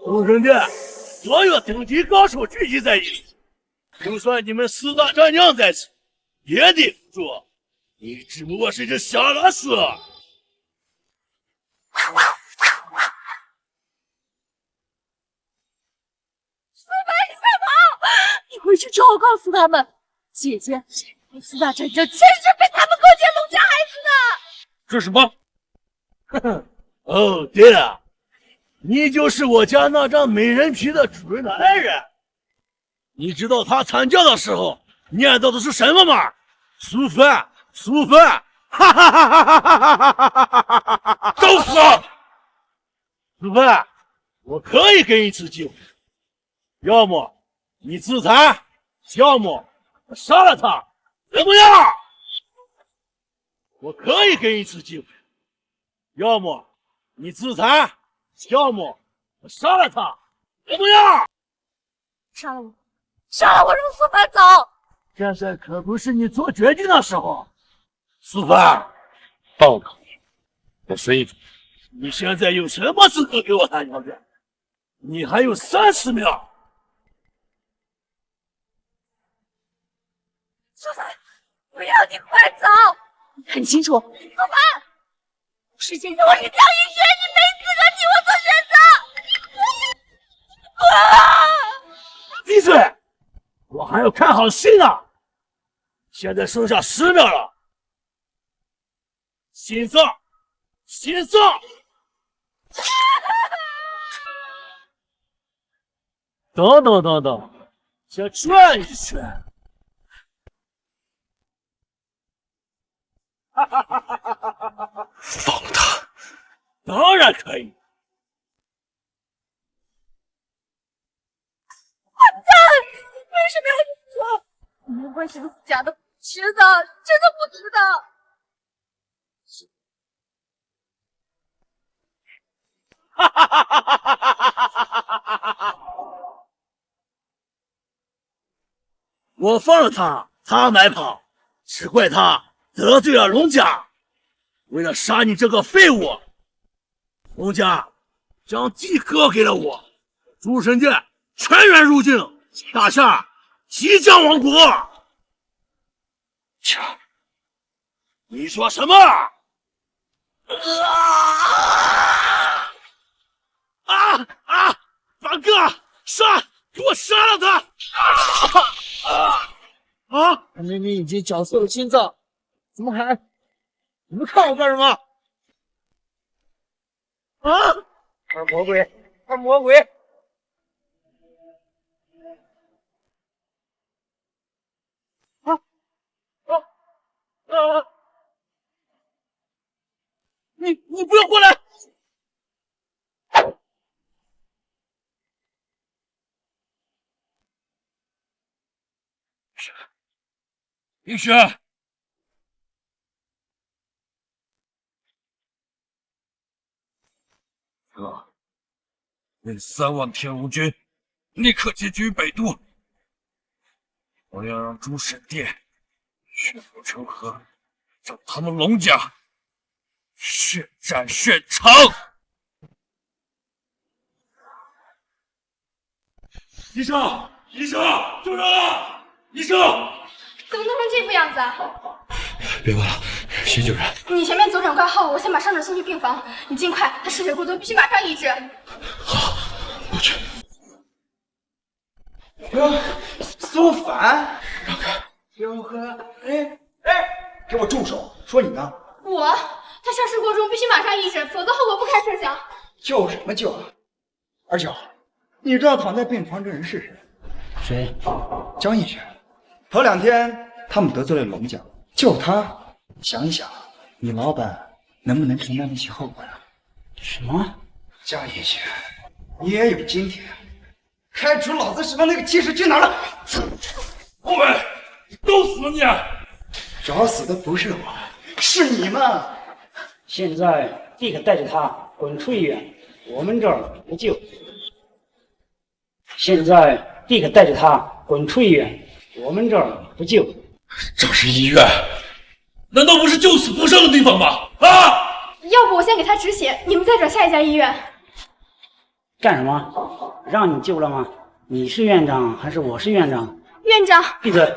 武神殿所有顶级高手聚集在一起，就算你们四大战将在此，也得服住。你只不过是只小老鼠。你回去之后告诉他们，姐姐和四大战将全是被他们勾结龙家害死的。这是吗？呵呵，哦，对了，你就是我家那张美人皮的主人的爱人。你知道他惨叫的时候念叨的是什么吗？淑芬，淑芬，哈哈哈哈哈哈哈哈哈！都死！淑芬，我可以给你一次机会，要么你自残，要么我杀了他，怎么样？我可以给你一次机会，要么你自残，要么我杀了他，怎么样？杀了我，杀了我，让素凡走！现在可不是你做决定的时候。素凡，报告，我随你。你现在有什么资格给我谈条件？你还有30秒。素凡，我要你快走！你看清楚，素凡，世界上我是江一轩，你没资格替我做选择。闭嘴！我还要看好戏呢。现在剩下10秒了。心脏，心脏！等等等等，先转一圈。放了他！当然可以。混蛋！为什么要这么做？没关系的，假的，值得，真的不值得。哈哈哈哈哈哈！我放了他，他没跑，只怪他得罪了龙家。为了杀你这个废物，龙家将地割给了我，诸神殿全员入境，大夏即将亡国。切！你说什么？反哥，杀！给我杀了他！他明明已经绞碎了心脏，怎么还？你们看我干什么？二魔鬼，二魔鬼！你不要过来！冰雪，哥，那3万天龙军立刻进军北都，我要让诸神殿血流成河，让他们龙家血战血偿。医生，医生，救人啊！医生！怎么弄成这副样子啊？别管了，先救人。你前面走诊挂号，我先把伤者送去病房。你尽快，他失血过多，必须马上医治。好，我去。苏凡，让开！哟呵，哎，给我住手！说你呢？他伤势过重，必须马上医治，否则后果不堪设想。救什么救啊？二舅，你知道躺在病床这人是谁？谁？江逸轩。头2天他们得罪了龙家，救他，想一想，你老板能不能承担得起后果呀？什么？江逸轩，你也有今天。开除老子手上那个气势去哪儿了？后面都死了你！找死的不是我，是你们！现在立刻带着他滚出医院，我们这儿不救。现在立刻带着他滚出医院，我们这儿不救。这是医院，难道不是救死扶伤的地方吗？啊！要不我先给他止血，你们再找下一家医院。干什么？让你救了吗？你是院长还是我是院长？院长，闭嘴！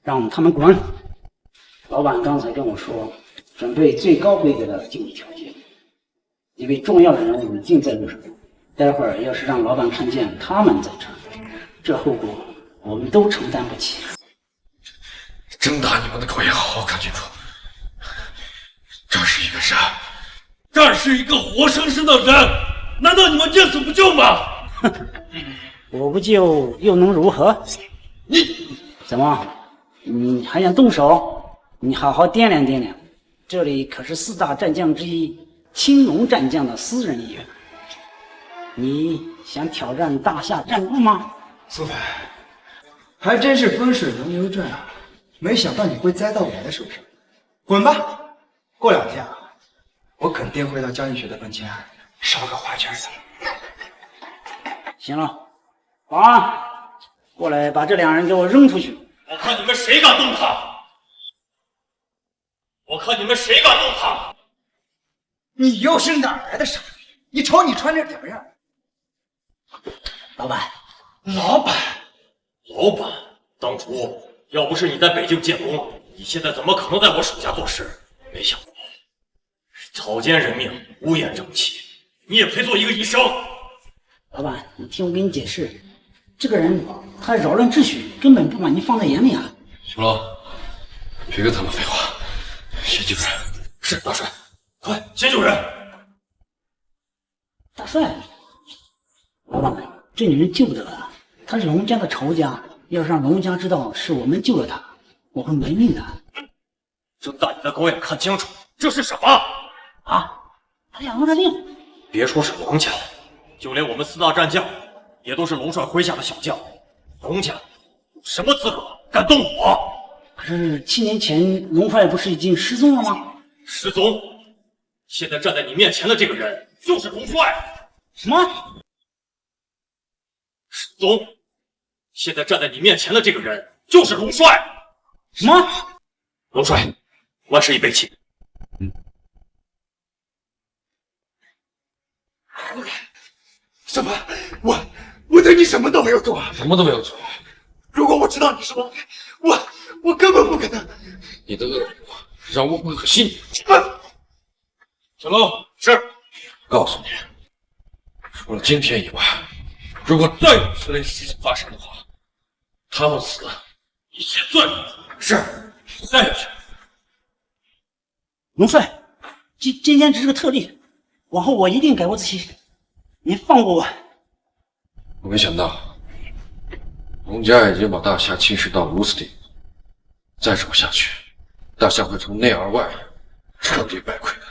让他们滚！老板刚才跟我说，准备最高规格的救济条件。一位重要的人物已经在路上，待会儿要是让老板看见他们在这儿，这后果我们都承担不起。睁大你们的狗眼，好好看清楚，这是一个人，这是一个活生生的人，难道你们见死不救吗？我不救又能如何？你怎么？你还想动手？你好好掂量掂量，这里可是4大战将之一青龙战将的私人医院。你想挑战大夏战功吗？苏凡，还真是风水轮流转啊！没想到你会栽到我的手上。滚吧！过2天啊，我肯定会到江映雪的坟前烧个花圈的。行了，保安，过来把这2人给我扔出去！我看你们谁敢动他！我看你们谁敢动他！你又是哪来的傻逼？你瞅你穿这屌样！老板，老板，当初要不是你在北京建功，你现在怎么可能在我手下做事？没想到草菅人命，乌烟瘴气，你也配做一个医生？老板，你听我给你解释，这个人他扰乱秩序，根本不把你放在眼里啊！行了，别跟他们废话，先救人。是大帅，快先救人！大帅，老板，这女人救不得了，她是龙家的仇家，要是让龙家知道是我们救了她，我会没命的。睁大你的狗眼看清楚，这是什么？啊！他想弄这令，别说是龙家，就连我们4大战将，也都是龙帅麾下的小将。龙家有什么资格敢动我？可是7年前龙帅不是已经失踪了吗？失踪？现在站在你面前的这个人就是龙帅。什么？失踪？现在站在你面前的这个人就是龙帅。什么？龙帅，万事已备齐。什么？我对你什么都没有做，什么都没有做。如果我知道你是龙，我根本不可能。你的恶毒让我恶心。小龙，是。告诉你，除了今天以外，如果再有此类事情发生的话，他们死，你也算。是。再下去。龙帅，今天只是个特例，往后我一定改过自新。您放过我！我没想到，龙家已经把大夏侵蚀到如此地步，再这么下去，大夏会从内而外彻底败溃的。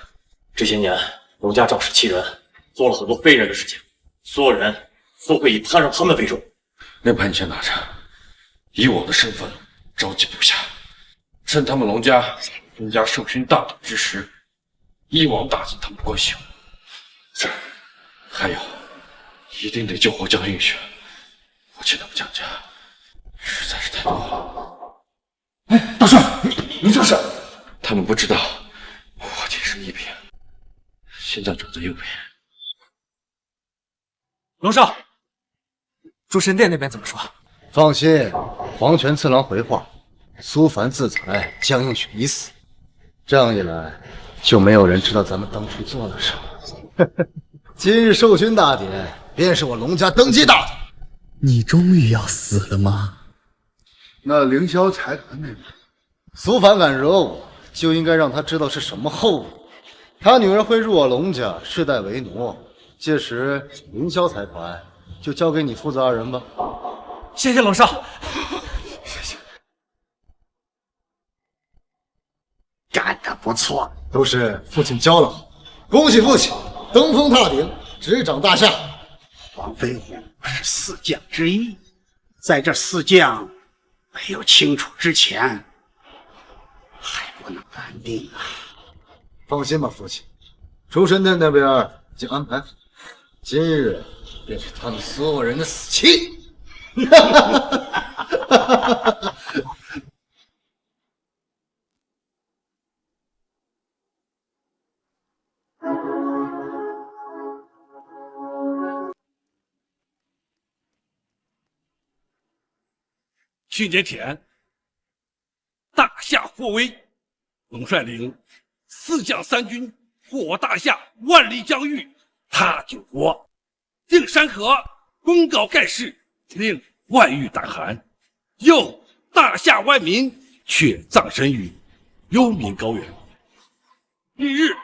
这些年，龙家仗势欺人，做了很多非人的事情，所有人都会以他让他们为荣。那盘前打着，以我的身份召集部下，趁他们龙家增加授勋大典之时，一网打尽他们的关系。是。还有，一定得救活江映雪，我欠他们江家实在是太多了。哎，大帅，你这是？他们不知道，我天生异禀，心脏长在右边。龙少，诸神殿那边怎么说？放心，黄泉次郎回话，苏凡自裁，江映雪已死。这样一来，就没有人知道咱们当初做了什么。今日授勋大典，便是我龙家登基大典。你终于要死了吗？那凌霄财团那边，苏凡敢惹我，就应该让他知道是什么后果。他女儿会入我龙家，世代为奴，届时凌霄财团就交给你父子2人吧。谢谢龙少。谢谢。干得不错，都是父亲教的好，恭喜父亲登峰踏顶，执掌大夏。黄飞虎是4将之一，在这4将没有清楚之前，还不能安定啊。放心吧，父亲，诸神殿那边已经安排好，今日便是他们所有人的死期。去年田，大夏霍威，龙率领4将3军护我大夏万里疆域，踏九国，定山河，功告盖世，令万域胆寒。又大夏万民却葬身于幽冥高原。翌日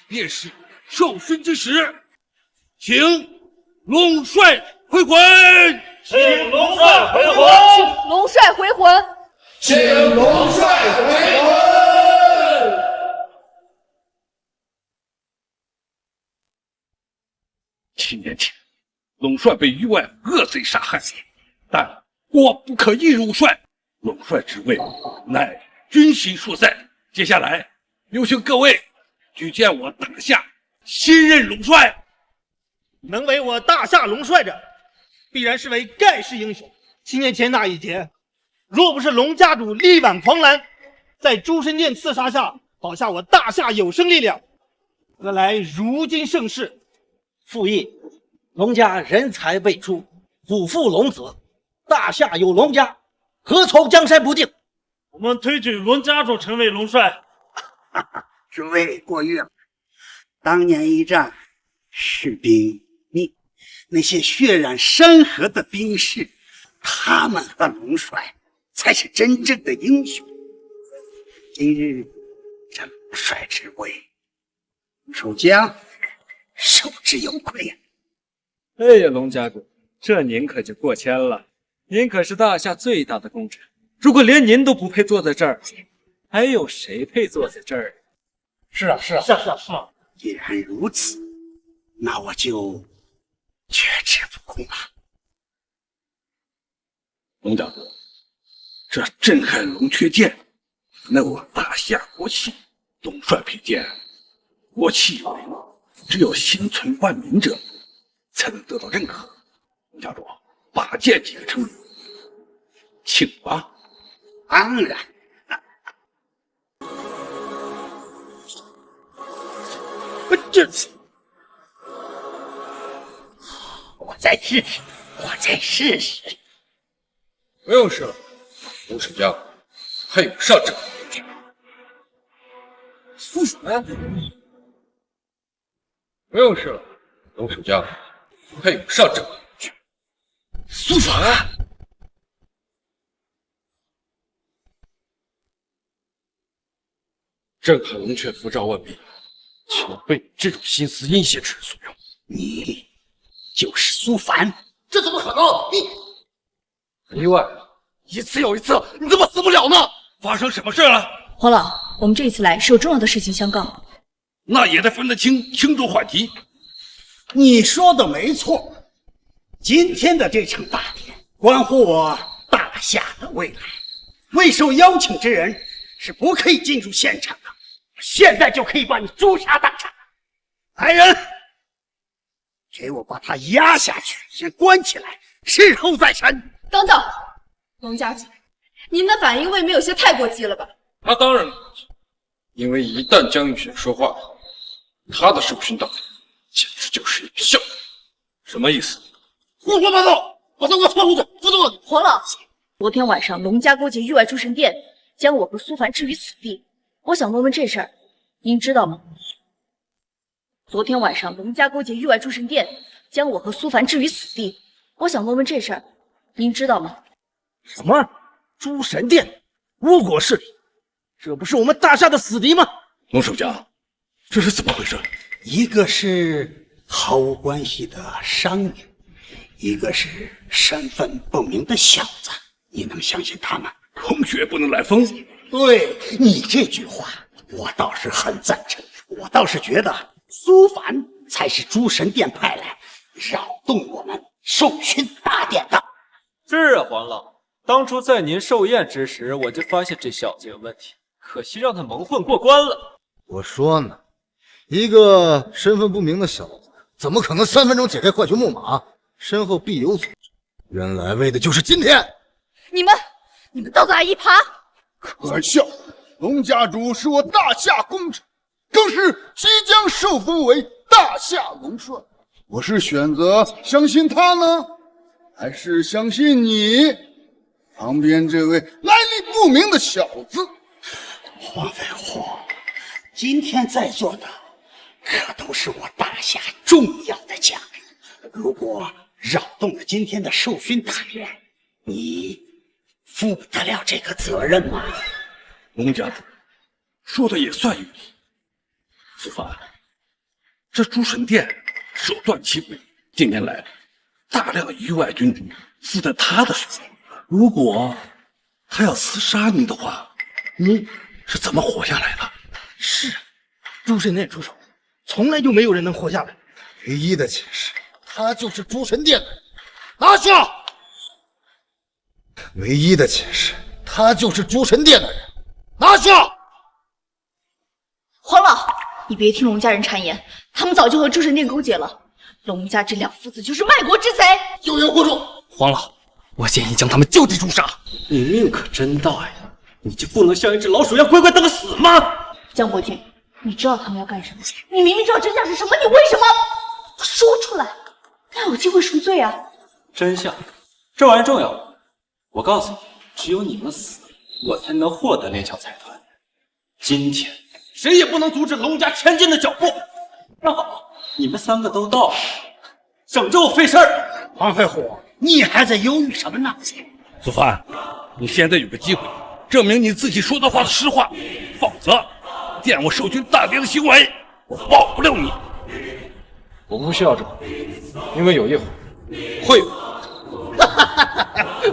便是授勋之时，请龙帅回魂。请龙帅回魂。请龙帅回魂。请龙帅回魂。7年前，龙帅被域外恶贼杀害，但国不可一辱帅。龙帅之位乃军心所在。接下来，有请各位举荐我大夏新任龙帅。能为我大夏龙帅的，必然是位盖世英雄。7年前那一劫，若不是龙家主力挽狂澜，在诸神殿刺杀下保下我大夏有生力量，何来如今盛世？父义，龙家人才辈出，虎父龙子，大夏有龙家，何愁江山不定？我们推举龙家主成为龙帅。诸位过誉了。当年一战，士兵那些血染山河的兵士，他们和龙帅才是真正的英雄。今日这龙帅之位，守将受之有愧啊！哎呀，龙家主，这您可就过谦了。您可是大夏最大的功臣，如果连您都不配坐在这儿，还有谁配坐在这儿？是啊。既然如此，那我就绝之不恭了。龙家主，这震撼龙阙剑，乃我大夏国器。龙帅佩剑，国器有灵，只有心存万民者，才能得到认可。龙家主，拔剑即可成名，请吧。当然。我再试试。不用试了，龙守将，还有上阵。苏凡，不用试了，龙守将，还有上阵。苏凡，震撼龙阙符照万民，岂能被你这种心思阴险之人所用？你就是苏凡？这怎么可能？你例外，一次又一次，你怎么死不了呢？发生什么事了？黄老，我们这一次来是有重要的事情相告。那也得分得清，轻重缓急。你说的没错，今天的这场大典关乎我大夏的未来，未受邀请之人是不可以进入现场的。现在就可以把你诛杀当场。来人，给我把他压下去，先关起来，事后再审。等等，龙家主，您的反应未免有些太过激了吧？他当然过激，因为一旦江玉雪说话，他的授勋道理简直就是一个笑话。什么意思？胡说八道！把他给我拖出去！扶住我！黄老，昨天晚上龙家勾结域外诸神殿，将我和苏凡置于死地。我想问问这事儿，您知道吗？昨天晚上龙家勾结域外诸神殿，将我和苏凡置于死地。我想问问这事儿，您知道吗？什么？诸神殿？吴国势力？这不是我们大夏的死敌吗？龙守将，这是怎么回事？一个是毫无关系的商人，一个是身份不明的小子。你能相信他吗？空穴不能来风。对你这句话，我倒是很赞成。我倒是觉得苏凡才是诸神殿派来扰动我们授勋大典的。是啊，黄老，当初在您寿宴之时，我就发现这小子有问题，可惜让他蒙混过关了。我说呢，一个身份不明的小子，怎么可能3分钟解开怪群木马？身后必有组织，原来为的就是今天。你们都敢一耙！可笑！龙家主是我大夏功臣，更是即将受封为大夏龙帅。我是选择相信他呢，还是相信你？旁边这位来历不明的小子。黄飞虎，今天在座的可都是我大夏重要的将领，如果扰动了今天的授勋大典，你负得了这个责任吗？龙家主说的也算有理。苏凡，这诸神殿手段奇诡，近年来大量域外君主附在他的手上。如果他要厮杀你的话，你是怎么活下来的？是啊，诸神殿出手，从来就没有人能活下来。唯一的解释，他就是诸神殿的人，拿下！唯一的解释，他就是诸神殿的人，拿下！黄老，你别听龙家人谗言，他们早就和诸神殿勾结了。龙家这两父子就是卖国之贼。有言惑众，黄老，我建议将他们就地诛杀。你命可真大呀！你就不能像一只老鼠一样乖乖等死吗？江伯君，你知道他们要干什么？你明明知道真相是什么，你为什么不说出来？要有机会赎罪啊！真相，这玩意重要吗？我告诉你，只有你们死，我才能获得炼鞘财团。今天谁也不能阻止龙家前进的脚步。那好，你们三个都到了，省着我费事儿。黄飞虎，你还在犹豫什么呢？苏凡，你现在有个机会证明你自己说的话是实话，否则玷污授勋大典的行为，我保不了你。我不需要证明，因为有一会有。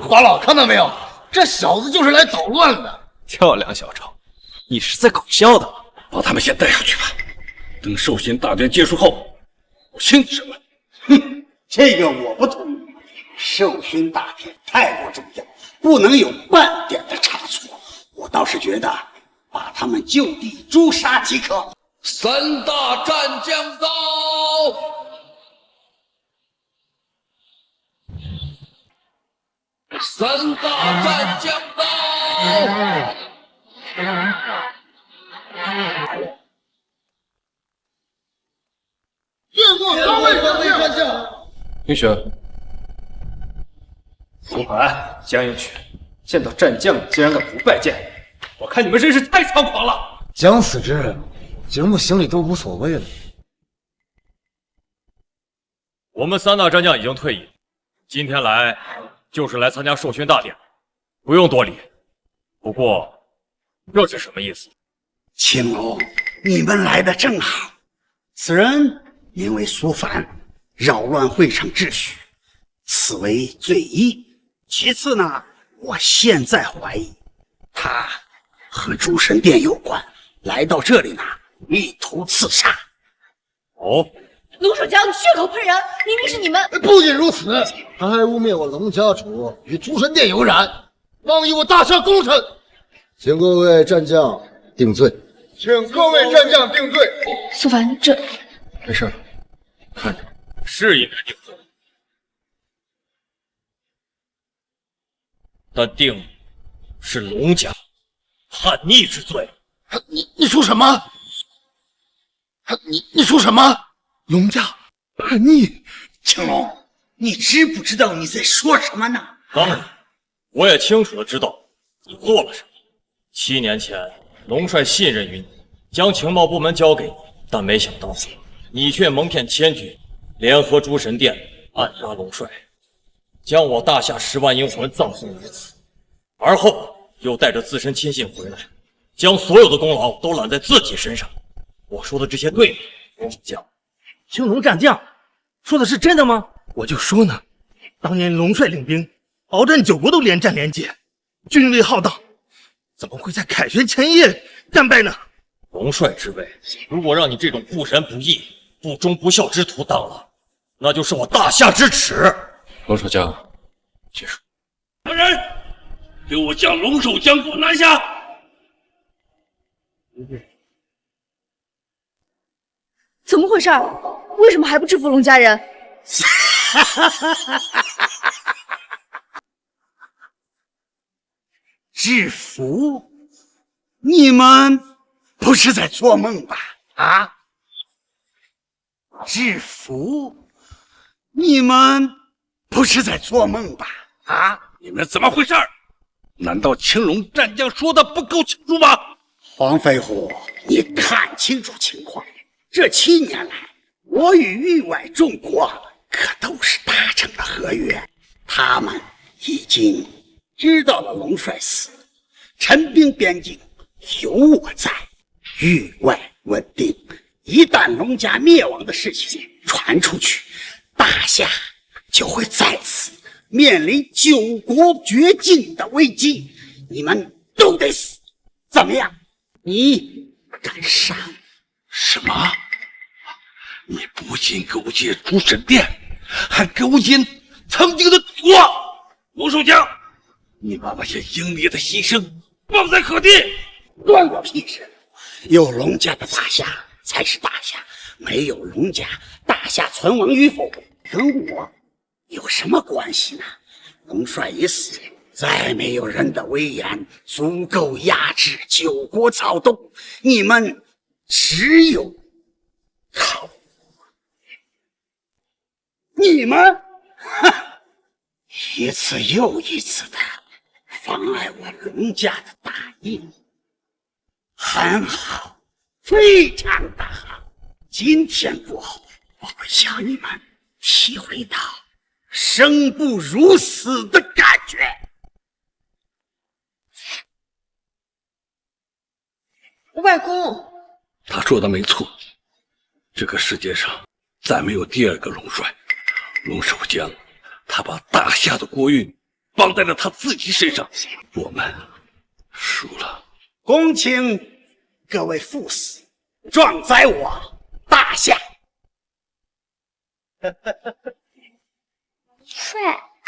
华老看到没有？这小子就是来捣乱的。跳梁小丑，你是在搞笑的吗？把他们先带下去吧，等授勋大典结束后，我亲自审问。哼，这个我不同意。授勋大典太过重要，不能有半点的差错。我倒是觉得把他们就地诛杀即可。三大战将到！三大战将到！见过各位战将。云雪，苏凡、江映雪，见到战将竟然敢不拜见，我看你们真是太猖狂了！将死之人，行不行礼都无所谓了。我们三大战将已经退役，今天来就是来参加授勋大典，不用多礼。不过，这是什么意思？青龙，你们来的正好。此人名为苏凡，扰乱会场秩序，此为罪一。其次呢，我现在怀疑他和诸神殿有关，来到这里呢，意图刺杀。哦，龙守江血口喷人，明明是你们！不仅如此，他还污蔑我龙家主与诸神殿有染，妄议我大夏功臣。请各位战将定罪。请各位战将定罪。苏凡，这没事，看着是应该定罪，但定是龙家叛逆之罪。你说什么？你说什么？龙家叛逆？青龙，你知不知道你在说什么呢？当然，我也清楚的知道你做了什么。7年前，龙帅信任于你，将情报部门交给你，但没想到你却蒙骗千军，联合诸神殿暗杀龙帅，将我大夏10万英魂葬送于此，而后又带着自身亲信回来，将所有的功劳都揽在自己身上。我说的这些对吗，龙守江？青龙战将说的是真的吗？我就说呢，当年龙帅领兵鏖战9国都连战连捷，军威浩荡，怎么会在凯旋前夜战败呢？龙帅之位，如果让你这种不仁不义、不忠不孝之徒当了，那就是我大夏之耻。龙守江，结束。来人，给我将龙守江给我拿下！怎么回事？为什么还不制服龙家人？制服？你们不是在做梦吧？啊？制服？你们不是在做梦吧？啊？你们怎么回事？难道青龙战将说的不够清楚吗？黄飞虎，你看清楚情况。这7年来，我与域外众国可都是达成了合约，他们已经知道了龙帅死，陈兵边境有我在，域外稳定。一旦龙家灭亡的事情传出去，大夏就会再次面临9国绝境的危机，你们都得死。怎么样？你敢杀？什么？你不仅勾结诸神殿，还勾结曾经的帝国。龙守江，你把那些英烈的牺牲放在何地？关我屁事！有龙家的大夏才是大夏，没有龙家，大夏存亡与否跟我有什么关系呢？龙帅已死，再没有人的威严足够压制9国躁动，你们只有靠你们，一次又一次的妨碍我龙家的大业。很好，非常的好。今天过后，我会向你们体会到生不如死的感觉。外公，他说的没错，这个世界上再没有第2个龙帅。龙守江，他把大夏的国运放在了他自己身上，我们输了。恭请各位赴死，壮哉我大夏！帅，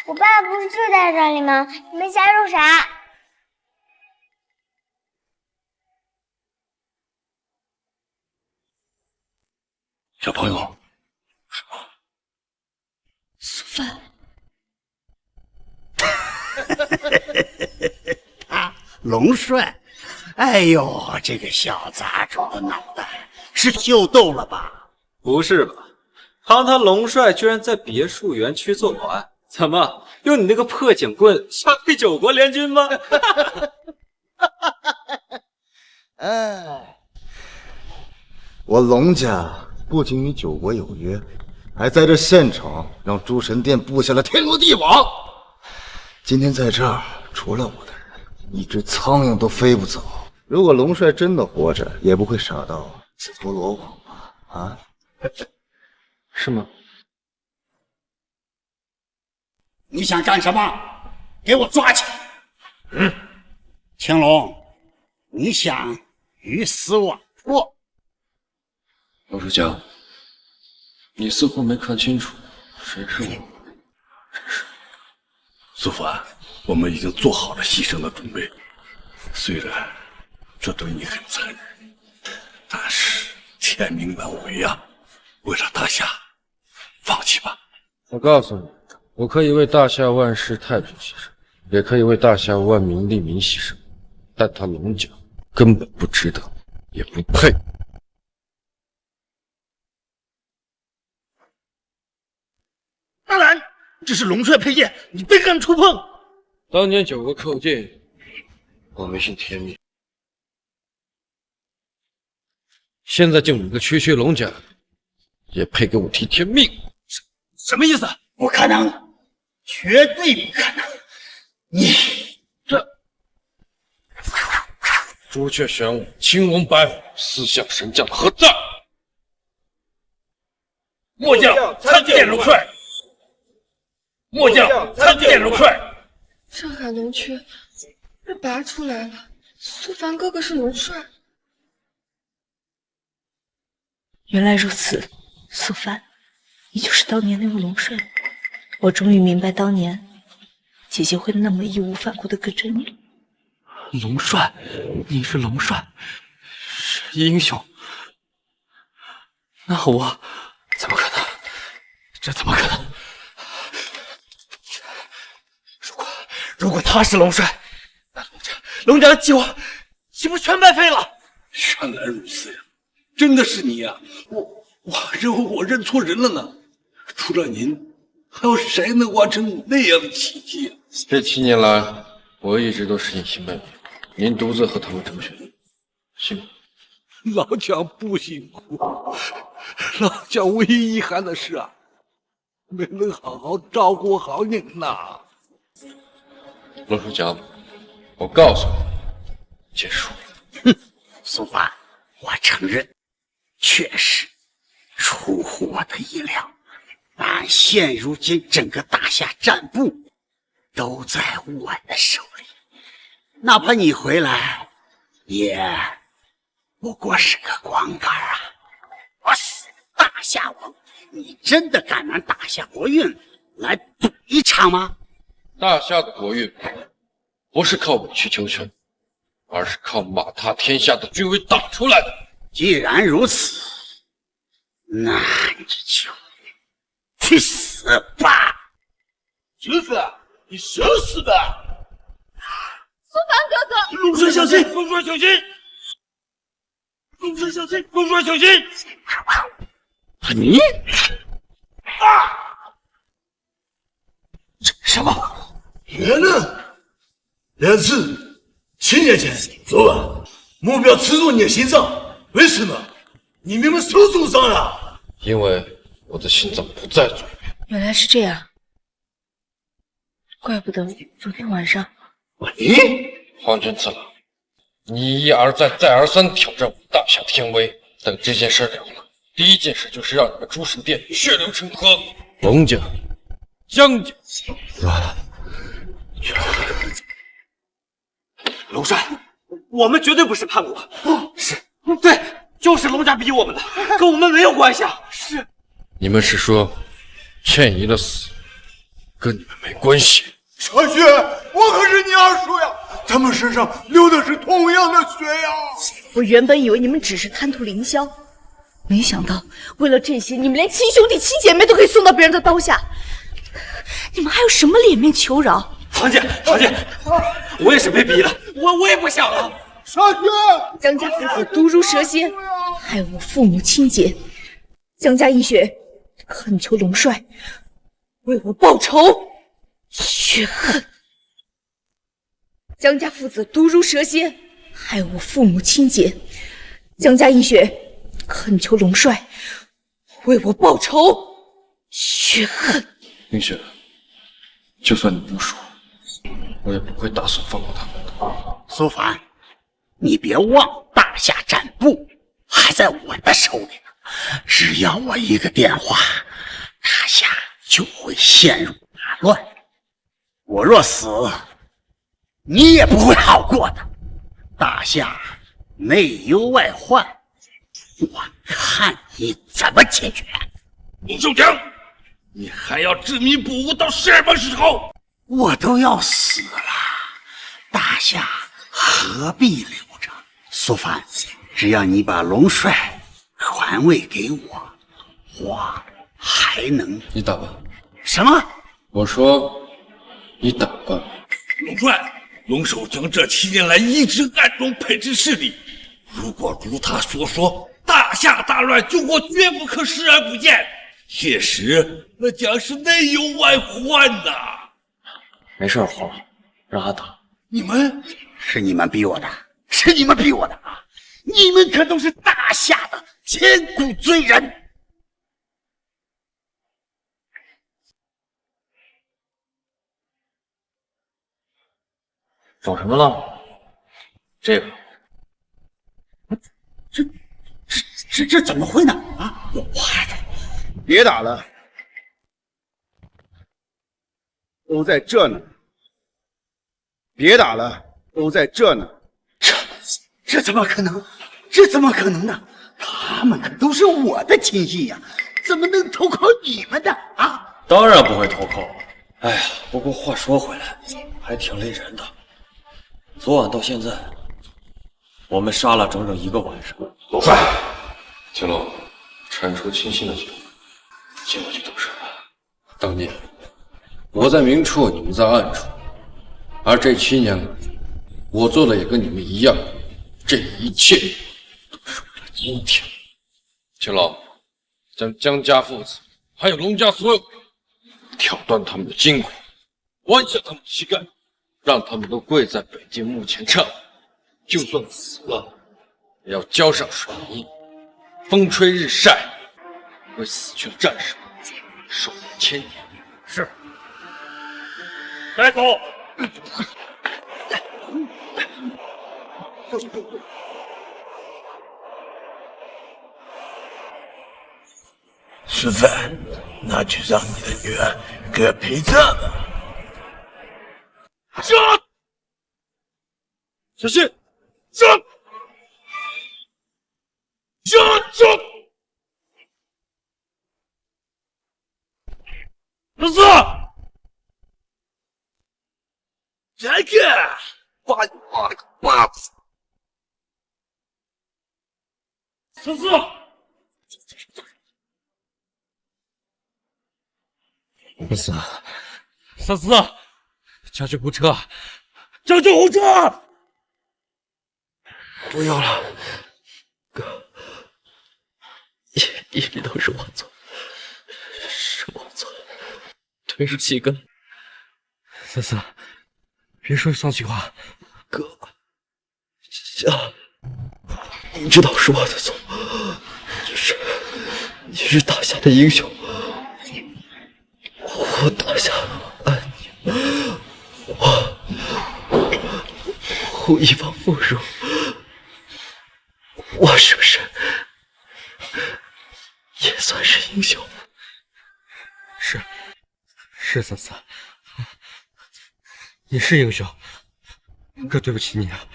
我爸不是就在这里吗？你们瞎说啥？小朋友，苏帆，龙帅，哎呦，这个小杂种的脑袋是秀逗了吧？不是吧？堂堂龙帅居然在别墅园区作保安，怎么用你那个破警棍吓退9国联军吗？哎，我龙家不仅与9国有约，还在这现场让诸神殿布下了天罗地网。今天在这儿，除了我的人，一只苍蝇都飞不走。如果龙帅真的活着，也不会傻到自投罗网吧？啊？是吗？你想干什么？给我抓起来！青龙，你想鱼死网破？龙守江，你似乎没看清楚谁是我。苏凡，我们已经做好了牺牲的准备，虽然这对你很残忍，但是天命难违啊！为了大夏，放弃吧。我告诉你，我可以为大夏万世太平牺牲，也可以为大夏万民利民牺牲，但他龙家根本不值得，也不配。当然，这是龙帅佩剑，你别敢触碰。当年9国寇晋，我没信天命，现在就你个区区龙家，也配给我提天命？什么意思？不可能，绝对不可能！你这朱雀玄武、青龙白虎4项神将何在？末将参见龙帅。末将参见龙帅。上海龙区被拔出来了，苏凡哥哥是龙帅。原来如此，苏凡，你就是当年那位龙帅。我终于明白当年姐姐会那么义无反顾地跟着你。龙帅，你是龙帅，是英雄。那我怎么可能？这怎么可能？如果他是龙帅，那龙家的计划岂不全白费了？原来如此呀，真的是你呀！我认错人了呢。除了您，还有谁能完成那样的奇迹？这7年来，我一直都是隐姓埋名，您独自和他们周旋，辛苦。老蒋不辛苦，老蒋唯一遗憾的是没能好好照顾好您呐。罗书讲，我告诉你，结束了。哼，苏凡，我承认，确实出乎我的意料。但现如今整个大夏战部都在我的手里，哪怕你回来，也不过是个光杆啊！我死大夏王，你真的敢拿大夏国运来赌一场吗？大夏的国运不是靠委曲求全，而是靠马踏天下的军威打出来的。既然如此，那你就去死吧！侄子，你受死吧！苏凡哥哥，龙帅小心！龙帅小心！龙帅小心！龙帅小心！你什么？别人2次7年前，昨晚目标刺入你的心脏，为什么？你明明手受伤了。因为我的心脏不在左边。原来是这样，怪不得昨天晚上。你黄泉次郎，你一而再再而三挑战我大夏天威，等这件事了了，第一件事就是让你们诸神殿血流成河。龙家、江家，龙帅，我们绝对不是叛国。是，对，就是龙家逼我们的，跟我们没有关系啊。是，你们是说倩怡的死跟你们没关系？小雪，我可是你二叔呀，咱们身上流的是同样的血呀！我原本以为你们只是贪图凌霄，没想到为了这些，你们连亲兄弟、亲姐妹都可以送到别人的刀下，你们还有什么脸面求饶？堂姐，我也是被逼的，我也不想了。小雪，江家父子毒如蛇蝎，害我父母亲姐，江家义血恳求龙帅为我报仇雪恨。江家父子毒如蛇蝎，害我父母亲姐，江家义血恳求龙帅为我报仇雪恨。冰雪，就算你不说，我也不会打算放过他们的。苏凡，你别忘，大夏战部还在我的手里呢。只要我一个电话，大夏就会陷入大乱。我若死，你也不会好过的。大夏内忧外患，我看你怎么解决。龙秀强，你还要执迷不悟到什么时候？我都要死了，大夏何必留着？苏凡，只要你把龙帅传位给我，我还能……你打吧。什么？我说你打吧。龙帅，龙守将这7年来一直暗中配置势力，如果如他所说，大夏大乱，救国绝不可视而不见。届时那将是内忧外患呐。没事，黄老，让他打。是你们逼我的，是你们逼我的啊！你们可都是大夏的千古罪人。找什么了？这个，这怎么会呢？啊，我坏的！别打了，都在这呢。别打了，都在这呢。这怎么可能？这怎么可能呢？他们可都是我的亲信呀，怎么能投靠你们的啊？当然不会投靠。哎呀，不过话说回来，还挺累人的。昨晚到现在，我们杀了整整1个晚上。龙帅，青龙，铲除亲信的举动，接我去动手吧。当年我在明处，你们在暗处，而这7年来，我做的也跟你们一样，这一切都是为了今天。青龙，将江家父子还有龙家所有人挑断他们的筋骨，剜下他们的膝盖，让他们都跪在北京墓前忏悔，就算死了，也要浇上水泥，风吹日晒，为死去的战士守护千年。是。带走。淑芬，那就让你的女儿给我陪葬吧。杀！小心！杀！杀！老四！这个，爸！小四！三四，三四，叫救护车！叫救护车！不要了，哥，一直都是我错，是我错，腿是气根。三四，别说丧气话。哥，夏，你知道是我的错，你是大夏的英雄。我大夏爱你，我一方附属，我是不是也算是英雄？是三四，你是英雄，哥对不起你啊，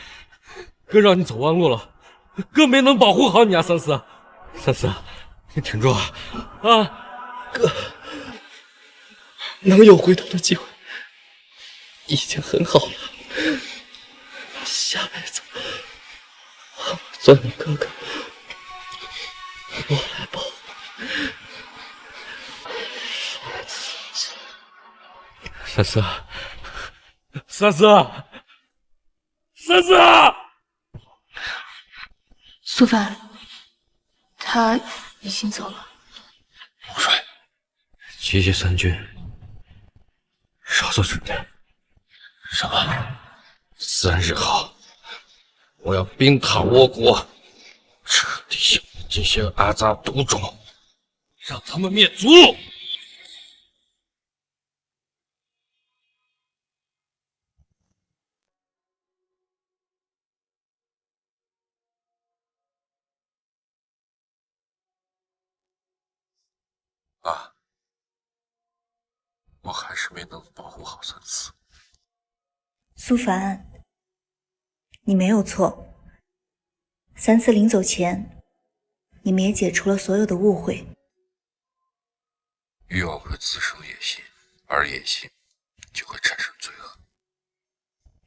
哥让你走弯路了，哥没能保护好你啊，三四，三四，你挺住啊，哥。能有回头的机会，已经很好了。下辈子我做你哥哥，我来保护三四，三四，三四！苏凡，他已经走了。龙帅，集结三军。稍作准备。什么？3日后，我要兵踏倭国，彻底消灭这些阿扎毒种，让他们灭族。啊！我还是没能保护好三四。苏凡，你没有错。三四临走前，你们也解除了所有的误会。欲望会滋生野心，而野心就会产生罪恶。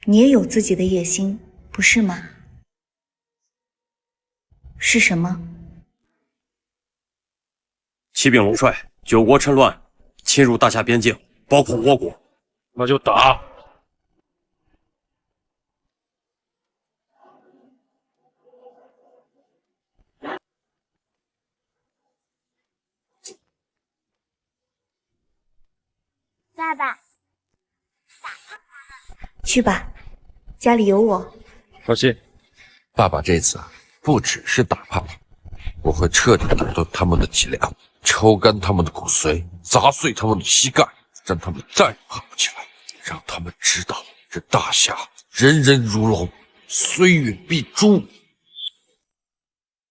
你也有自己的野心，不是吗？是什么？启禀龙帅，九国趁乱侵入大夏边境，包括倭国。那就打！爸爸，去吧，家里有我。放心，爸爸这次不只是打怕了，我会彻底打断他们的脊梁，抽干他们的骨髓，砸碎他们的膝盖，让他们再也爬不起来，让他们知道这大夏人人如龙，岁月必诛。